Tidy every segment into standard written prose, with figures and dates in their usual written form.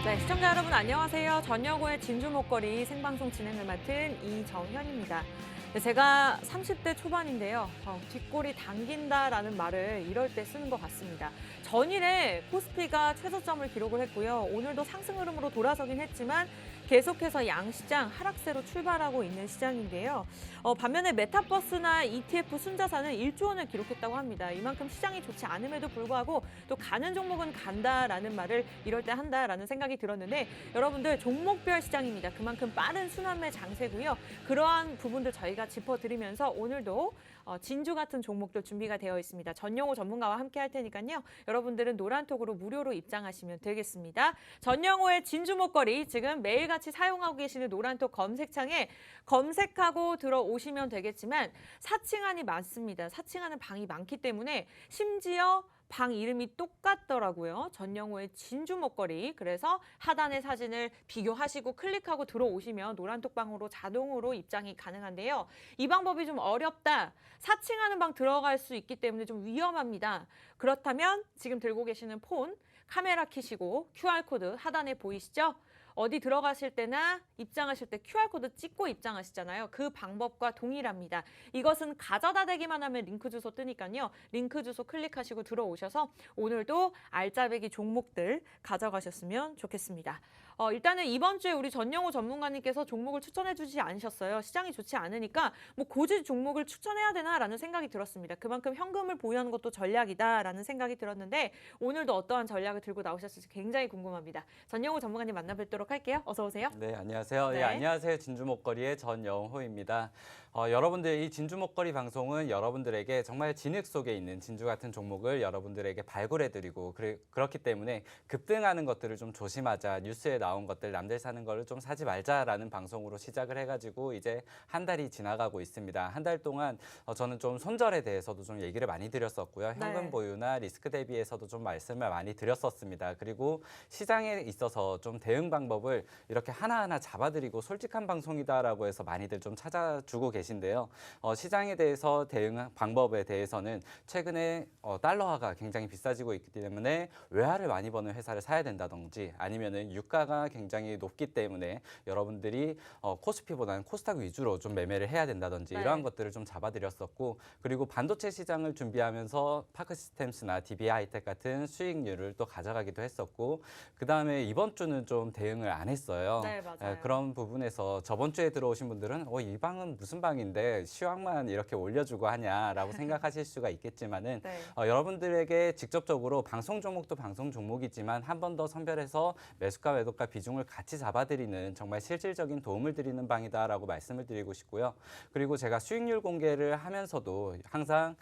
네, 시청자 여러분 안녕하세요. 전여고의 진주 목걸이 생방송 진행을 맡은 이정현입니다. 네, 제가 30대 초반인데요. 뒷골이 당긴다라는 말을 이럴 때 쓰는 것 같습니다. 전일에 코스피가 최저점을 기록을 했고요. 오늘도 상승 흐름으로 돌아서긴 했지만 계속해서 양시장 하락세로 출발하고 있는 시장인데요. 반면에 메타버스나 ETF 순자산은 1조 원을 기록했다고 합니다. 이만큼 시장이 좋지 않음에도 불구하고 또 가는 종목은 간다라는 말을 이럴 때 한다라는 생각이 들었는데 여러분들 종목별 시장입니다. 그만큼 빠른 순환매 장세고요. 그러한 부분들 저희가 짚어드리면서 오늘도 진주 같은 종목들 준비가 되어 있습니다. 전영호 전문가와 함께 할 테니까요. 여러분들은 노란톡으로 무료로 입장하시면 되겠습니다. 전영호의 진주 목걸이 지금 매일같이 사용하고 계시는 노란톡 검색창에 검색하고 들어오시면 되겠지만 사칭안이 많습니다. 사칭하는 방이 많기 때문에 심지어 방 이름이 똑같더라고요. 전영호의 진주 목걸이. 그래서 하단의 사진을 비교하시고 클릭하고 들어오시면 노란톡방으로 자동으로 입장이 가능한데요. 이 방법이 좀 어렵다. 사칭하는 방 들어갈 수 있기 때문에 좀 위험합니다. 그렇다면 지금 들고 계시는 폰 카메라 켜시고 QR코드 하단에 보이시죠? 어디 들어가실 때나 입장하실 때 QR코드 찍고 입장하시잖아요. 그 방법과 동일합니다. 이것은 가져다 대기만 하면 링크 주소 뜨니까요. 링크 주소 클릭하시고 들어오셔서 오늘도 알짜배기 종목들 가져가셨으면 좋겠습니다. 일단은 이번 주에 우리 전영호 전문가님께서 종목을 추천해 주지 않으셨어요. 시장이 좋지 않으니까 뭐 굳이 종목을 추천해야 되나라는 생각이 들었습니다. 그만큼 현금을 보유하는 것도 전략이다라는 생각이 들었는데 오늘도 어떠한 전략을 들고 나오셨을지 굉장히 궁금합니다. 전영호 전문가님 만나뵙도록 할게요. 어서 오세요. 네, 안녕하세요. 네. 안녕하세요. 진주 목걸이의 전영호입니다. 여러분들 이 진주 목걸이 방송은 여러분들에게 정말 진흙 속에 있는 진주 같은 종목을 여러분들에게 발굴해드리고 그렇기 때문에 급등하는 것들을 좀 조심하자. 뉴스에 나온 것들 남들 사는 거를 좀 사지 말자라는 방송으로 시작을 해가지고 이제 한 달이 지나가고 있습니다. 한 달 동안 저는 좀 손절에 대해서도 좀 얘기를 많이 드렸었고요. 현금 네. 보유나 리스크 대비에서도 좀 말씀을 많이 드렸었습니다. 그리고 시장에 있어서 좀 대응 방법을 이렇게 하나하나 잡아드리고 솔직한 방송이다라고 해서 많이들 좀 찾아주고 계신데요. 시장에 대해서 대응 방법에 대해서는 최근에 달러화가 굉장히 비싸지고 있기 때문에 외화를 많이 버는 회사를 사야 된다든지 아니면은 유가가 굉장히 높기 때문에 여러분들이 코스피보다는 코스닥 위주로 좀 매매를 해야 된다든지 네. 이러한 것들을 좀 잡아드렸었고 그리고 반도체 시장을 준비하면서 파크시스템스나 DB하이텍 같은 수익률을 또 가져가기도 했었고 그 다음에 이번 주는 좀 대응을 안 했어요. 네, 맞아요. 그런 부분에서 저번 주에 들어오신 분들은 이 방은 무슨 방인데 시황만 이렇게 올려주고 하냐라고 생각하실 수가 있겠지만은 네. 여러분들에게 직접적으로 방송 종목도 방송 종목이지만 한 번 더 선별해서 매수가 매도가 비중을 같이 잡아드리는 정말 실질적인 도움을 드리는 방이다라고 말씀을 드리고 싶고요. 그리고 제가 수익률 공개를 하면서도 항상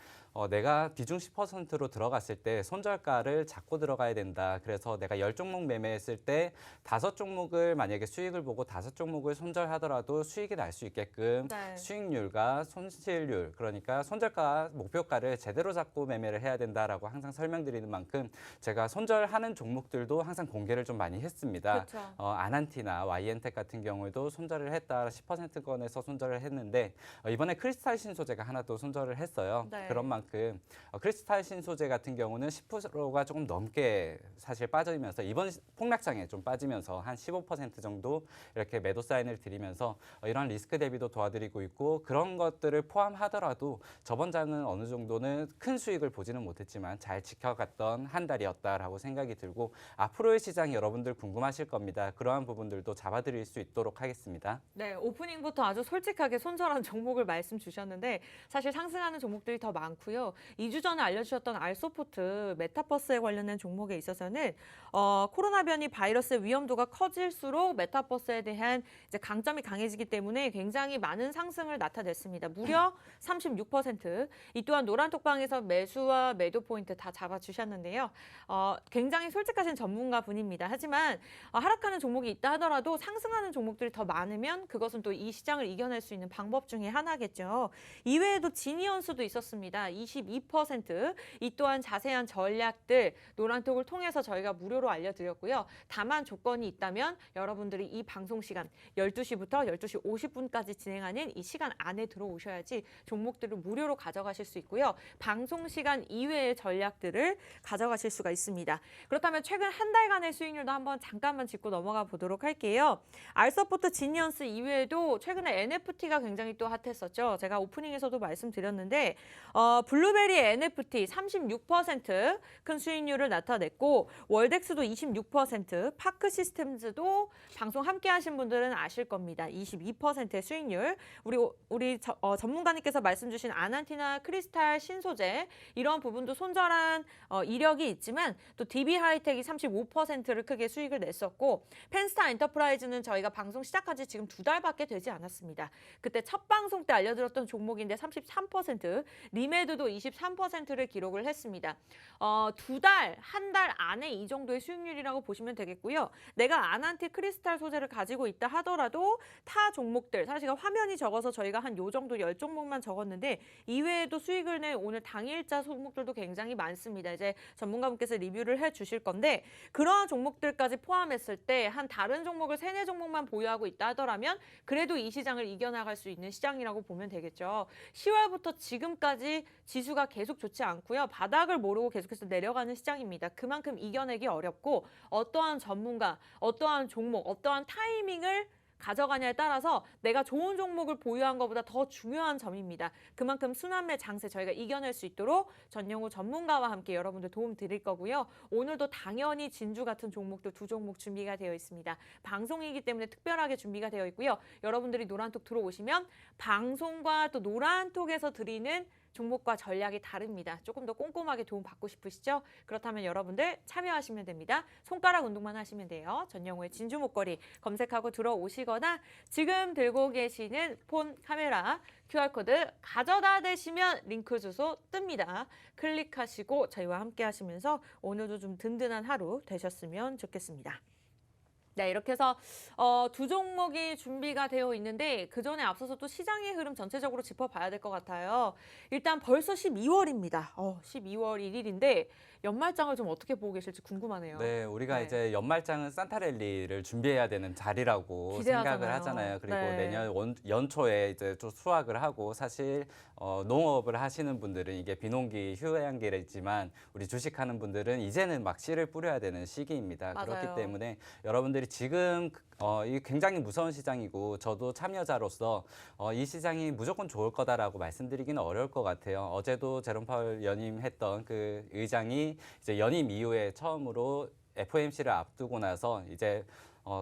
내가 비중 10%로 들어갔을 때 손절가를 잡고 들어가야 된다. 그래서 내가 10종목 매매했을 때 5종목을 만약에 수익을 보고 5종목을 손절하더라도 수익이 날 수 있게끔 네. 수익률과 손실률 그러니까 손절가 목표가를 제대로 잡고 매매를 해야 된다라고 항상 설명드리는 만큼 제가 손절하는 종목들도 항상 공개를 좀 많이 했습니다. 그렇죠. 아난티나 YN텍 같은 경우에도 손절을 했다. 10%권에서 손절을 했는데 이번에 크리스탈 신소재가 하나 또 손절을 했어요. 네. 그런 만큼 크리스탈 신소재 같은 경우는 10%가 조금 넘게 사실 빠지면서 이번 폭락장에 좀 빠지면서 한 15% 정도 이렇게 매도 사인을 드리면서 이런 리스크 대비도 도와드리고 있고 그런 것들을 포함하더라도 저번 장은 어느 정도는 큰 수익을 보지는 못했지만 잘 지켜갔던 한 달이었다라고 생각이 들고 앞으로의 시장 여러분들 궁금하실 겁니다. 그러한 부분들도 잡아드릴 수 있도록 하겠습니다. 네, 오프닝부터 아주 솔직하게 손절한 종목을 말씀 주셨는데 사실 상승하는 종목들이 더 많고요. 2주 전에 알려주셨던 알소프트 메타버스에 관련된 종목에 있어서는 코로나 변이 바이러스의 위험도가 커질수록 메타버스에 대한 이제 강점이 강해지기 때문에 굉장히 많은 상승을 나타냈습니다. 무려 36%. 이 또한 노란톡방에서 매수와 매도 포인트 다 잡아주셨는데요. 굉장히 솔직하신 전문가 분입니다. 하지만 하락하는 종목이 있다 하더라도 상승하는 종목들이 더 많으면 그것은 또 이 시장을 이겨낼 수 있는 방법 중에 하나겠죠. 이외에도 지니언스도 있었습니다. 22%. 이 또한 자세한 전략들 노란톡을 통해서 저희가 무료로 알려드렸고요. 다만 조건이 있다면 여러분들이 이 방송 시간 12시부터 12시 50분까지 진행하는 이 시간 시간 안에 들어오셔야지 종목들을 무료로 가져가실 수 있고요. 방송 시간 이외의 전략들을 가져가실 수가 있습니다. 그렇다면 최근 한 달간의 수익률도 한번 잠깐만 짚고 넘어가 보도록 할게요. 알서포트 지니언스 이외에도 최근에 NFT가 굉장히 또 핫했었죠. 제가 오프닝에서도 말씀드렸는데 블루베리 NFT 36% 수익률을 나타냈고 월덱스도 26%, 파크 시스템즈도 방송 함께 하신 분들은 아실 겁니다. 22%의 수익률. 우리 전문가님께서 말씀 주신 아난티나 크리스탈 신소재 이런 부분도 손절한 이력이 있지만 또 DB 하이텍이 35%를 크게 수익을 냈었고 펜스타 엔터프라이즈는 저희가 방송 시작한 지 지금 2달밖에 되지 않았습니다. 그때 첫 방송 때 알려드렸던 종목인데 33%, 리메드도 23%를 기록을 했습니다. 2달, 한 달 안에 이 정도의 수익률이라고 보시면 되겠고요. 내가 아난티 크리스탈 소재를 가지고 있다 하더라도 타 종목들, 사실 화면이 적어서 저희가 한 요 정도 10종목만 적었는데 이외에도 수익을 낸 오늘 당일자 종목들도 굉장히 많습니다. 이제 전문가분께서 리뷰를 해주실 건데 그러한 종목들까지 포함했을 때 한 다른 종목을 3-4종목만 보유하고 있다 하더라면 그래도 이 시장을 이겨나갈 수 있는 시장이라고 보면 되겠죠. 10월부터 지금까지 지수가 계속 좋지 않고요. 바닥을 모르고 계속해서 내려가는 시장입니다. 그만큼 이겨내기 어렵고 어떠한 전문가, 어떠한 종목, 어떠한 타이밍을 가져가냐에 따라서 내가 좋은 종목을 보유한 것보다 더 중요한 점입니다. 그만큼 순환매 장세 저희가 이겨낼 수 있도록 전영우 전문가와 함께 여러분들 도움 드릴 거고요. 오늘도 당연히 진주 같은 종목도 2종목 준비가 되어 있습니다. 방송이기 때문에 특별하게 준비가 되어 있고요. 여러분들이 노란톡 들어오시면 방송과 또 노란톡에서 드리는 종목과 전략이 다릅니다. 조금 더 꼼꼼하게 도움 받고 싶으시죠? 그렇다면 여러분들 참여하시면 됩니다. 손가락 운동만 하시면 돼요. 전영우의 진주 목걸이 검색하고 들어오시거나 지금 들고 계시는 폰 카메라 QR코드 가져다 대시면 링크 주소 뜹니다. 클릭하시고 저희와 함께 하시면서 오늘도 좀 든든한 하루 되셨으면 좋겠습니다. 네, 이렇게 해서 2종목이 준비가 되어 있는데 그 전에 앞서서 또 시장의 흐름 전체적으로 짚어봐야 될 것 같아요. 일단 벌써 12월입니다. 12월 1일인데 연말장을 좀 어떻게 보고 계실지 궁금하네요. 네, 우리가 네. 이제 연말장은 산타랠리를 준비해야 되는 자리라고 기대하잖아요. 생각을 하잖아요. 그리고 네. 내년 연초에 이제 좀 수확을 하고 사실 농업을 하시는 분들은 이게 비농기 휴양기이지만 우리 주식하는 분들은 이제는 막 씨를 뿌려야 되는 시기입니다. 맞아요. 그렇기 때문에 여러분들이 지금 이 굉장히 무서운 시장이고 저도 참여자로서 이 시장이 무조건 좋을 거다라고 말씀드리기는 어려울 것 같아요. 어제도 제롬 파월 연임 했던 그 의장이 이제 연임 이후에 처음으로 FOMC를 앞두고 나서 이제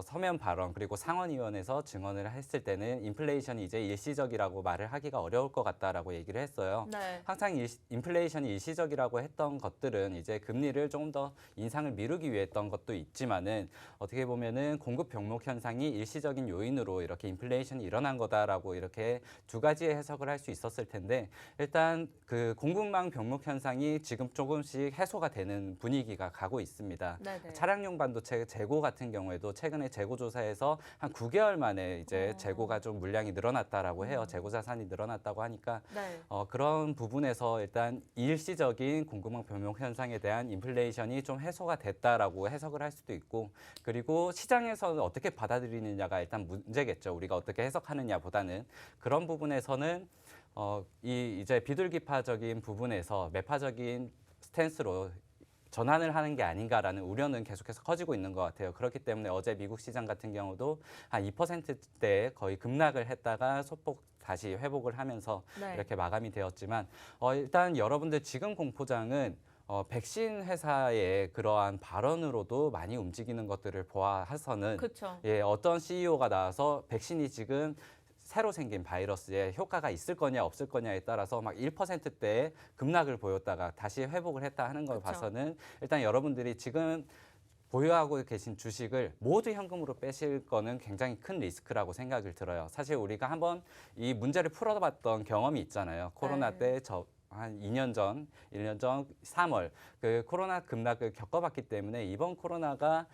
서면 발언 그리고 상원의원에서 증언을 했을 때는 인플레이션이 이제 일시적이라고 말을 하기가 어려울 것 같다라고 얘기를 했어요. 네. 항상 인플레이션이 일시적이라고 했던 것들은 이제 금리를 조금 더 인상을 미루기 위해 했던 것도 있지만은 어떻게 보면은 공급 병목 현상이 일시적인 요인으로 이렇게 인플레이션이 일어난 거다라고 이렇게 두 가지의 해석을 할 수 있었을 텐데 일단 그 공급망 병목 현상이 지금 조금씩 해소가 되는 분위기가 가고 있습니다. 네네. 차량용 반도체 재고 같은 경우에도 최근에 재고 조사에서 한 9개월 만에 이제 재고가 좀 물량이 늘어났다라고 해요. 재고 자산이 늘어났다고 하니까 네. 그런 부분에서 일단 일시적인 공급망 변동 현상에 대한 인플레이션이 좀 해소가 됐다라고 해석을 할 수도 있고 그리고 시장에서는 어떻게 받아들이느냐가 일단 문제겠죠. 우리가 어떻게 해석하느냐보다는 그런 부분에서는 이제 비둘기파적인 부분에서 매파적인 스탠스로 전환을 하는 게 아닌가라는 우려는 계속해서 커지고 있는 것 같아요. 그렇기 때문에 어제 미국 시장 같은 경우도 한 2%대 거의 급락을 했다가 소폭 다시 회복을 하면서 네. 이렇게 마감이 되었지만 일단 여러분들 지금 공포장은 백신 회사의 그러한 발언으로도 많이 움직이는 것들을 보아서는 그렇죠. 예, 어떤 CEO가 나와서 백신이 지금 새로 생긴 바이러스에 효과가 있을 거냐 없을 거냐에 따라서 막 1%대의 급락을 보였다가 다시 회복을 했다 하는 걸 그쵸. 봐서는 일단 여러분들이 지금 보유하고 계신 주식을 모두 현금으로 빼실 거는 굉장히 큰 리스크라고 생각을 들어요. 사실 우리가 한번 이 문제를 풀어봤던 경험이 있잖아요. 코로나 네. 때 한 2년 전, 1년 전 3월 그 코로나 급락을 겪어봤기 때문에 이번 코로나가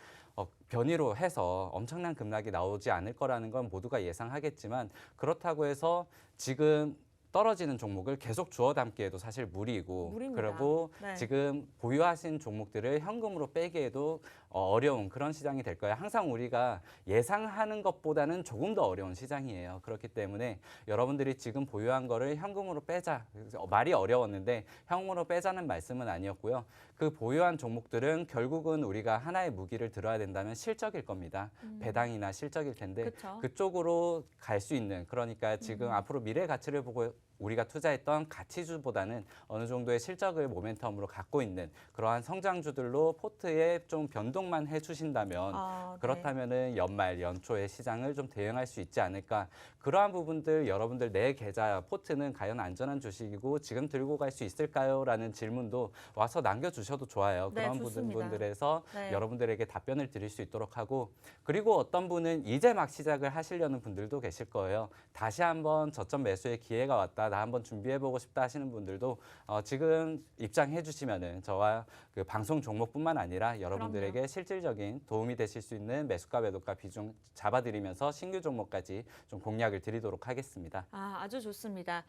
변이로 해서 엄청난 급락이 나오지 않을 거라는 건 모두가 예상하겠지만 그렇다고 해서 지금 떨어지는 종목을 계속 주워 담기에도 사실 무리이고 무리입니다. 그리고 네. 지금 보유하신 종목들을 현금으로 빼기에도 어려운 그런 시장이 될 거예요. 항상 우리가 예상하는 것보다는 조금 더 어려운 시장이에요. 그렇기 때문에 여러분들이 지금 보유한 거를 현금으로 빼자. 말이 어려웠는데 현금으로 빼자는 말씀은 아니었고요. 그 보유한 종목들은 결국은 우리가 하나의 무기를 들어야 된다면 실적일 겁니다. 배당이나 실적일 텐데 그쵸. 그쪽으로 갈 수 있는 그러니까 지금 앞으로 미래 가치를 보고 우리가 투자했던 가치주보다는 어느 정도의 실적을 모멘텀으로 갖고 있는 그러한 성장주들로 포트에 좀 변동만 해주신다면 네. 그렇다면은 연말 연초의 시장을 좀 대응할 수 있지 않을까. 그러한 부분들 여러분들 내 계좌 포트는 과연 안전한 주식이고 지금 들고 갈 수 있을까요? 라는 질문도 와서 남겨주셔도 좋아요. 네, 그런 좋습니다. 부분들에서 네. 여러분들에게 답변을 드릴 수 있도록 하고 그리고 어떤 분은 이제 막 시작을 하시려는 분들도 계실 거예요. 다시 한번 저점 매수의 기회가 왔다. 나 한번 준비해보고 싶다 하시는 분들도 지금 입장해 주시면은 저와 그 방송 종목뿐만 아니라 여러분들에게 실질적인 도움이 되실 수 있는 매수가 매도가 비중 잡아드리면서 신규 종목까지 좀 공략을 드리도록 하겠습니다. 아주 좋습니다.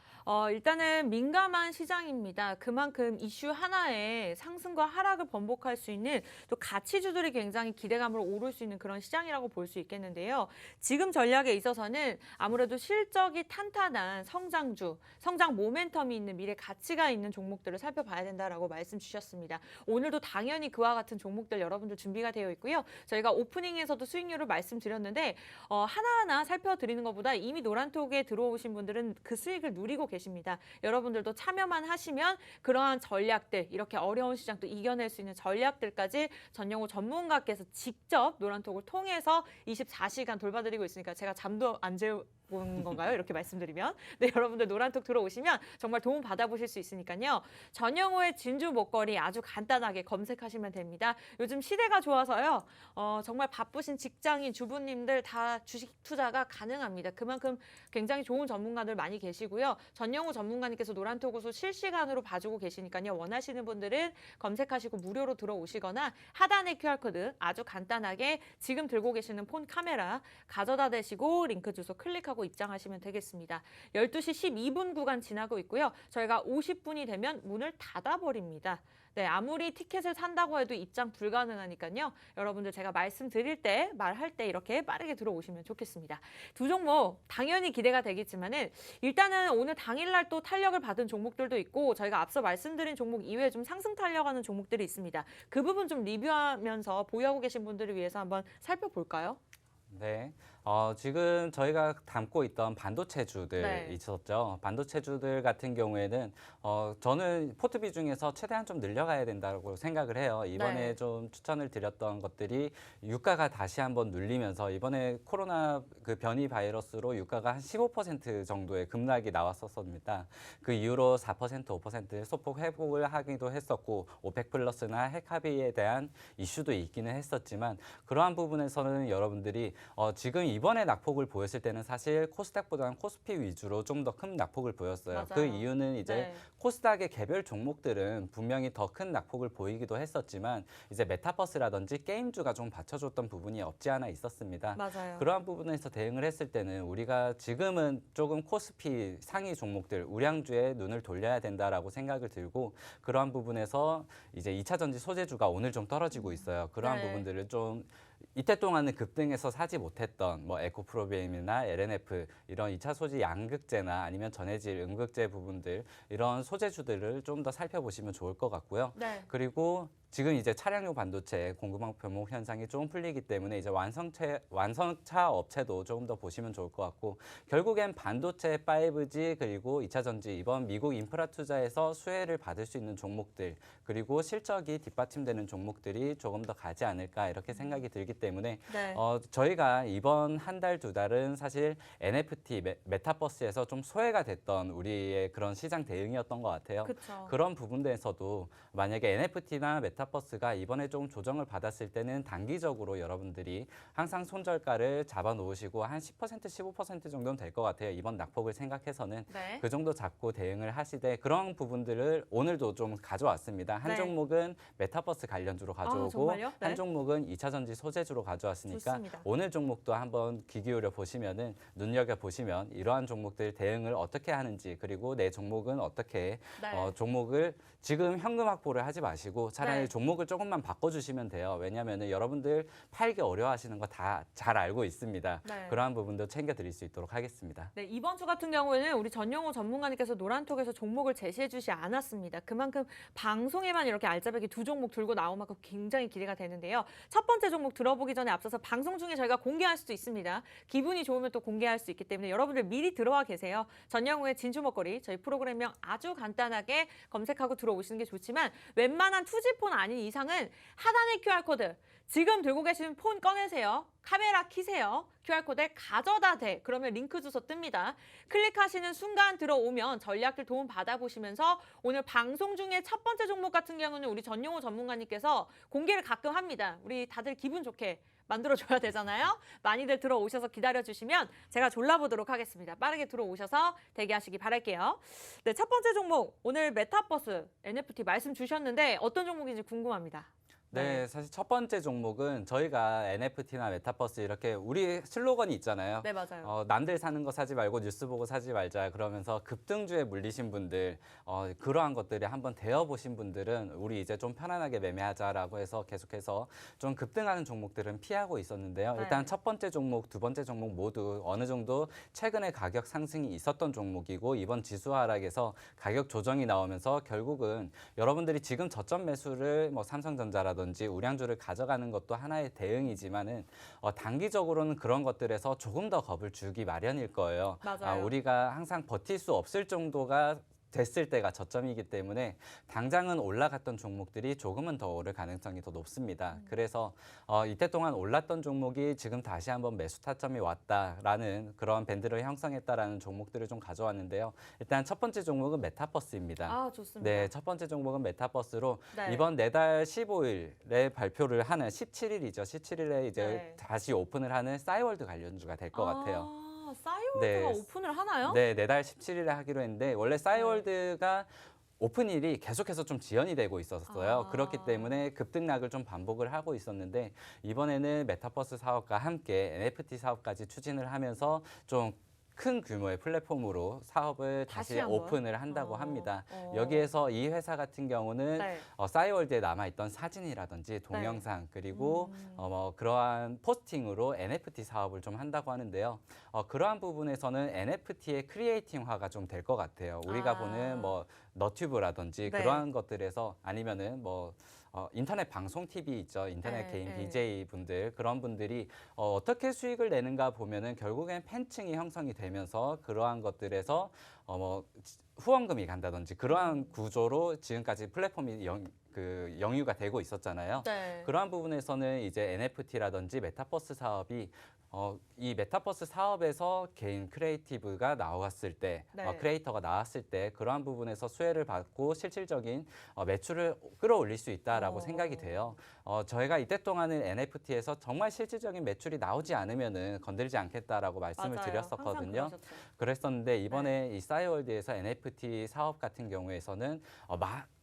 일단은 민감한 시장입니다. 그만큼 이슈 하나에 상승과 하락을 번복할 수 있는 또 가치주들이 굉장히 기대감으로 오를 수 있는 그런 시장이라고 볼 수 있겠는데요. 지금 전략에 있어서는 아무래도 실적이 탄탄한 성장주, 성장 모멘텀이 있는 미래 가치가 있는 종목들을 살펴봐야 된다라고 말씀 주셨습니다. 오늘도 당연히 그와 같은 종목들 여러분들 준비가 되어 있고요. 저희가 오프닝에서도 수익률을 말씀드렸는데 하나하나 살펴드리는 것보다 이미 노란톡에 들어오신 분들은 그 수익을 누리고 계십니다. 여러분들도 참여만 하시면 그러한 전략들, 이렇게 어려운 시장도 이겨낼 수 있는 전략들까지 전영호 전문가께서 직접 노란톡을 통해서 24시간 돌봐드리고 있으니까 제가 잠도 안 재우는 건가요? 이렇게 말씀드리면. 네, 여러분들 노란톡 들어오시면 정말 도움 받아보실 수 있으니까요. 전영호의 진주 목걸이 아주 간단하게 검색하시면 됩니다. 요즘 시대가 좋아서요. 정말 바쁘신 직장인 주부님들 다 주식 투자가 가능합니다. 그만큼 굉장히 좋은 전문가들 많이 계시고요. 전영호 전문가님께서 노란톡으로 실시간으로 봐주고 계시니까요. 원하시는 분들은 검색하시고 무료로 들어오시거나 하단의 QR코드 아주 간단하게 지금 들고 계시는 폰 카메라 가져다 대시고 링크 주소 클릭하고 입장하시면 되겠습니다. 12시 12분 구간 지나고 있고요. 저희가 50분이 되면 문을 닫아버립니다. 네, 아무리 티켓을 산다고 해도 입장 불가능하니까요. 여러분들 제가 말씀드릴 때, 말할 때 이렇게 빠르게 들어오시면 좋겠습니다. 두 종목 당연히 기대가 되겠지만은 일단은 오늘 당일날 또 탄력을 받은 종목들도 있고 저희가 앞서 말씀드린 종목 이외에 좀 상승 탄력하는 종목들이 있습니다. 그 부분 좀 리뷰하면서 보유하고 계신 분들을 위해서 한번 살펴볼까요? 네. 지금 저희가 담고 있던 반도체주들 네. 있었죠. 반도체주들 같은 경우에는 저는 포트비 중에서 최대한 좀 늘려가야 된다고 생각을 해요. 이번에 네. 좀 추천을 드렸던 것들이 유가가 다시 한번 눌리면서 이번에 코로나 그 변이 바이러스로 유가가 한 15% 정도의 급락이 나왔었습니다. 그 이후로 4%, 5% 소폭 회복을 하기도 했었고 오펙 플러스나 핵 합의에 대한 이슈도 있기는 했었지만 그러한 부분에서는 여러분들이 지금 이번에 낙폭을 보였을 때는 사실 코스닥보다는 코스피 위주로 좀 더 큰 낙폭을 보였어요. 맞아요. 그 이유는 이제 네. 코스닥의 개별 종목들은 분명히 더 큰 낙폭을 보이기도 했었지만 이제 메타버스라든지 게임주가 좀 받쳐줬던 부분이 없지 않아 있었습니다. 맞아요. 그러한 부분에서 대응을 했을 때는 우리가 지금은 조금 코스피 상위 종목들 우량주에 눈을 돌려야 된다라고 생각을 들고 그러한 부분에서 이제 2차 전지 소재주가 오늘 좀 떨어지고 있어요. 그러한 네. 부분들을 좀 이때 동안은 급등해서 사지 못했던 뭐 에코프로비엠이나 LNF 이런 2차 소지 양극재나 아니면 전해질 음극재 부분들 이런 소재주들을 좀 더 살펴보시면 좋을 것 같고요. 네. 그리고 지금 이제 차량용 반도체 공급망 변목 현상이 조금 풀리기 때문에 이제 완성차 업체도 조금 더 보시면 좋을 것 같고 결국엔 반도체 5G 그리고 2차 전지 이번 미국 인프라 투자에서 수혜를 받을 수 있는 종목들 그리고 실적이 뒷받침되는 종목들이 조금 더 가지 않을까 이렇게 생각이 들기 때문에 네. 저희가 이번 한 달 두 달은 사실 NFT 메타버스에서 좀 소외가 됐던 우리의 그런 시장 대응이었던 것 같아요. 그쵸. 그런 부분에서도 만약에 NFT나 메타버스 메타버스가 이번에 좀 조정을 받았을 때는 단기적으로 여러분들이 항상 손절가를 잡아 놓으시고 한 10%, 15% 정도는 될 것 같아요. 이번 낙폭을 생각해서는 네. 그 정도 잡고 대응을 하시되 그런 부분들을 오늘도 좀 가져왔습니다. 한 네. 종목은 메타버스 관련주로 가져오고 정말요? 네. 한 종목은 2차 전지 소재주로 가져왔으니까 좋습니다. 오늘 종목도 한번 귀 기울여 보시면은 눈여겨 보시면 이러한 종목들 대응을 어떻게 하는지 그리고 내 종목은 어떻게 네. 종목을 지금 현금 확보를 하지 마시고 차라리 네. 종목을 조금만 바꿔주시면 돼요. 왜냐하면 여러분들 팔기 어려워하시는 거 다 잘 알고 있습니다. 네. 그러한 부분도 챙겨드릴 수 있도록 하겠습니다. 네, 이번 주 같은 경우에는 우리 전용호 전문가님께서 노란톡에서 종목을 제시해 주지 않았습니다. 그만큼 방송에만 이렇게 알짜배기 두 종목 들고 나온 만큼 굉장히 기대가 되는데요. 첫 번째 종목 들어보기 전에 앞서서 방송 중에 저희가 공개할 수도 있습니다. 기분이 좋으면 또 공개할 수 있기 때문에 여러분들 미리 들어와 계세요. 전영우의 진주 먹거리 저희 프로그램명 아주 간단하게 검색하고 들어오시는 게 좋지만 웬만한 투지폰 아닌 이상은 하단의 QR코드 지금 들고 계신 폰 꺼내세요. 카메라 켜세요. QR코드에 가져다 대. 그러면 링크 주소 뜹니다. 클릭하시는 순간 들어오면 전략들 도움 받아보시면서 오늘 방송 중에 첫 번째 종목 같은 경우는 우리 전용호 전문가님께서 공개를 가끔 합니다. 우리 다들 기분 좋게 만들어줘야 되잖아요. 많이들 들어오셔서 기다려주시면 제가 졸라보도록 하겠습니다. 빠르게 들어오셔서 대기하시기 바랄게요. 네, 첫 번째 종목 오늘 메타버스 NFT 말씀 주셨는데 어떤 종목인지 궁금합니다. 네, 사실 첫 번째 종목은 저희가 NFT나 메타버스 이렇게 우리 슬로건이 있잖아요. 네, 맞아요. 남들 사는 거 사지 말고 뉴스 보고 사지 말자 그러면서 급등주에 물리신 분들 그러한 것들이 한번 되어보신 분들은 우리 이제 좀 편안하게 매매하자라고 해서 계속해서 좀 급등하는 종목들은 피하고 있었는데요. 네. 일단 첫 번째 종목, 두 번째 종목 모두 어느 정도 최근에 가격 상승이 있었던 종목이고 이번 지수 하락에서 가격 조정이 나오면서 결국은 여러분들이 지금 저점 매수를 뭐 삼성전자라든지 우량주를 가져가는 것도 하나의 대응이지만은 단기적으로는 그런 것들에서 조금 더 겁을 주기 마련일 거예요. 맞아요. 우리가 항상 버틸 수 없을 정도가 됐을 때가 저점이기 때문에 당장은 올라갔던 종목들이 조금은 더 오를 가능성이 더 높습니다. 그래서 이때 동안 올랐던 종목이 지금 다시 한번 매수 타점이 왔다라는 그런 밴드를 형성했다라는 종목들을 좀 가져왔는데요. 일단 첫 번째 종목은 메타버스입니다. 아, 좋습니다. 네, 첫 번째 종목은 메타버스로 네. 이번 내달 15일에 발표를 하는 17일이죠. 17일에 이제 네. 다시 오픈을 하는 싸이월드 관련주가 될 것 같아요. 싸이월드가 네. 오픈을 하나요? 네, 내달 17일에 하기로 했는데 원래 싸이월드가 오픈일이 계속해서 좀 지연이 되고 있었어요. 아. 그렇기 때문에 급등락을 좀 반복을 하고 있었는데 이번에는 메타버스 사업과 함께 NFT 사업까지 추진을 하면서 좀 큰 규모의 플랫폼으로 사업을 다시 한번? 오픈을 한다고 합니다. 어. 여기에서 이 회사 같은 경우는 네. 싸이월드에 남아있던 사진이라든지 동영상 그리고 뭐 그러한 포스팅으로 NFT 사업을 좀 한다고 하는데요. 그러한 부분에서는 NFT의 크리에이팅화가 좀 될 것 같아요. 우리가 아. 보는 뭐 너튜브라든지 네. 그러한 것들에서 아니면은 뭐 인터넷 방송 TV 있죠. 인터넷 네, 개인 네. BJ 분들 그런 분들이 어떻게 수익을 내는가 보면은 결국엔 팬층이 형성이 되면서 그러한 것들에서 뭐 후원금이 간다든지 그러한 구조로 지금까지 플랫폼이 영유가 되고 있었잖아요. 네. 그러한 부분에서는 이제 NFT라든지 메타버스 사업이 이 메타버스 사업에서 개인 크리에이티브가 나왔을 때, 네. 크리에이터가 나왔을 때 그러한 부분에서 수혜를 받고 실질적인 매출을 끌어올릴 수 있다라고 생각이 돼요. 저희가 이때 동안은 NFT에서 정말 실질적인 매출이 나오지 않으면은 건들지 않겠다라고 말씀을 맞아요. 드렸었거든요. 항상 그러셨죠. 그랬었는데 이번에 이 싸이월드에서 NFT 사업 같은 경우에서는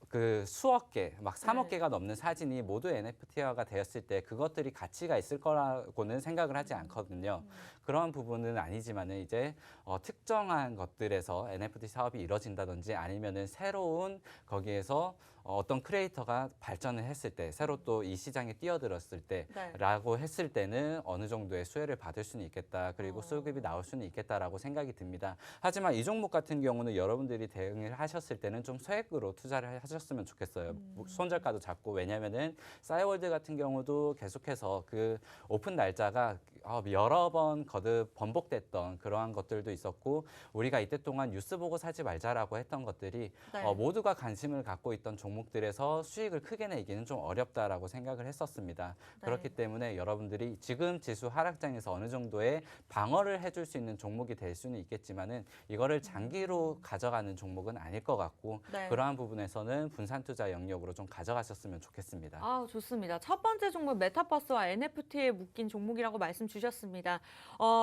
그 수억 개, 막 3억 네. 개가 넘는 사진이 모두 NFT화가 되었을 때 그것들이 가치가 있을 거라고는 생각을 하지 않거든요. 그런 부분은 아니지만은 이제 특정한 것들에서 NFT 사업이 이뤄진다든지 아니면은 새로운 거기에서 어떤 크리에이터가 발전을 했을 때, 새로 또 이 시장에 뛰어들었을 때라고 했을 때는 어느 정도의 수혜를 받을 수는 있겠다. 그리고 수급이 나올 수는 있겠다라고 생각이 듭니다. 하지만 이 종목 같은 경우는 여러분들이 대응을 하셨을 때는 좀 소액으로 투자를 하셨으면 좋겠어요. 손절가도 잡고 왜냐면은 싸이월드 같은 경우도 계속해서 그 오픈 날짜가 여러 번 거듭 번복됐던 그러한 것들도 있었고 우리가 이때 동안 뉴스 보고 사지 말자라고 했던 것들이 네. 모두가 관심을 갖고 있던 종목들에서 수익을 크게 내기는 좀 어렵다라고 생각을 했었습니다. 네. 그렇기 때문에 여러분들이 지금 지수 하락장에서 어느 정도의 방어를 해줄 수 있는 종목이 될 수는 있겠지만은 이거를 장기로 가져가는 종목은 아닐 것 같고 네. 그러한 부분에서는 분산 투자 영역으로 좀 가져가셨으면 좋겠습니다. 아, 좋습니다. 첫 번째 종목 메타버스와 NFT에 묶인 종목이라고 말씀 주셨습니다.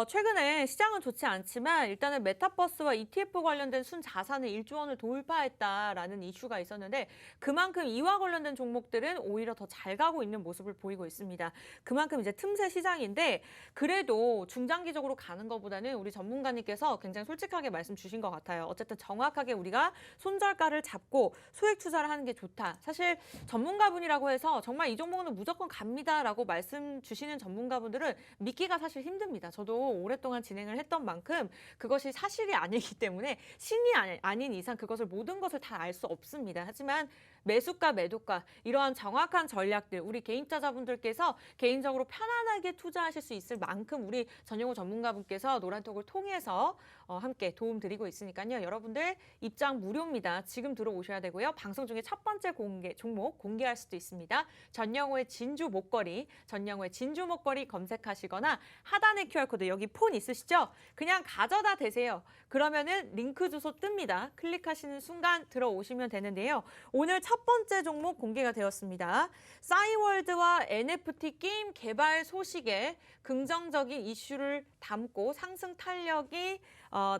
최근에 시장은 좋지 않지만 일단은 메타버스와 ETF 관련된 순자산을 1조 원을 돌파했다라는 이슈가 있었는데 그만큼 이와 관련된 종목들은 오히려 더 잘 가고 있는 모습을 보이고 있습니다. 그만큼 이제 틈새 시장인데 그래도 중장기적으로 가는 것보다는 우리 전문가님께서 굉장히 솔직하게 말씀 주신 것 같아요. 어쨌든 정확하게 우리가 손절가를 잡고 소액 투자를 하는 게 좋다. 사실 전문가분이라고 해서 정말 이 종목은 무조건 갑니다라고 말씀 주시는 전문가분들은 믿기가 사실 힘듭니다. 저도 오랫동안 진행을 했던 만큼 그것이 사실이 아니기 때문에 신이 아닌 이상 그것을 모든 것을 다 알 수 없습니다. 하지만 매수가, 매도가 이러한 정확한 전략들 우리 개인투자자분들께서 개인적으로 편안하게 투자하실 수 있을 만큼 우리 전용호 전문가분께서 노란톡을 통해서 함께 도움드리고 있으니까요. 여러분들 입장 무료입니다. 지금 들어오셔야 되고요. 방송 중에 첫 번째 종목 공개할 수도 있습니다. 전영호의 진주 목걸이, 전영호의 진주 목걸이 검색하시거나 하단에 QR코드 여기 폰 있으시죠? 그냥 가져다 대세요. 그러면은 링크 주소 뜹니다. 클릭하시는 순간 들어오시면 되는데요. 오늘 첫 번째 종목 공개가 되었습니다. 싸이월드와 NFT 게임 개발 소식에 긍정적인 이슈를 담고 상승 탄력이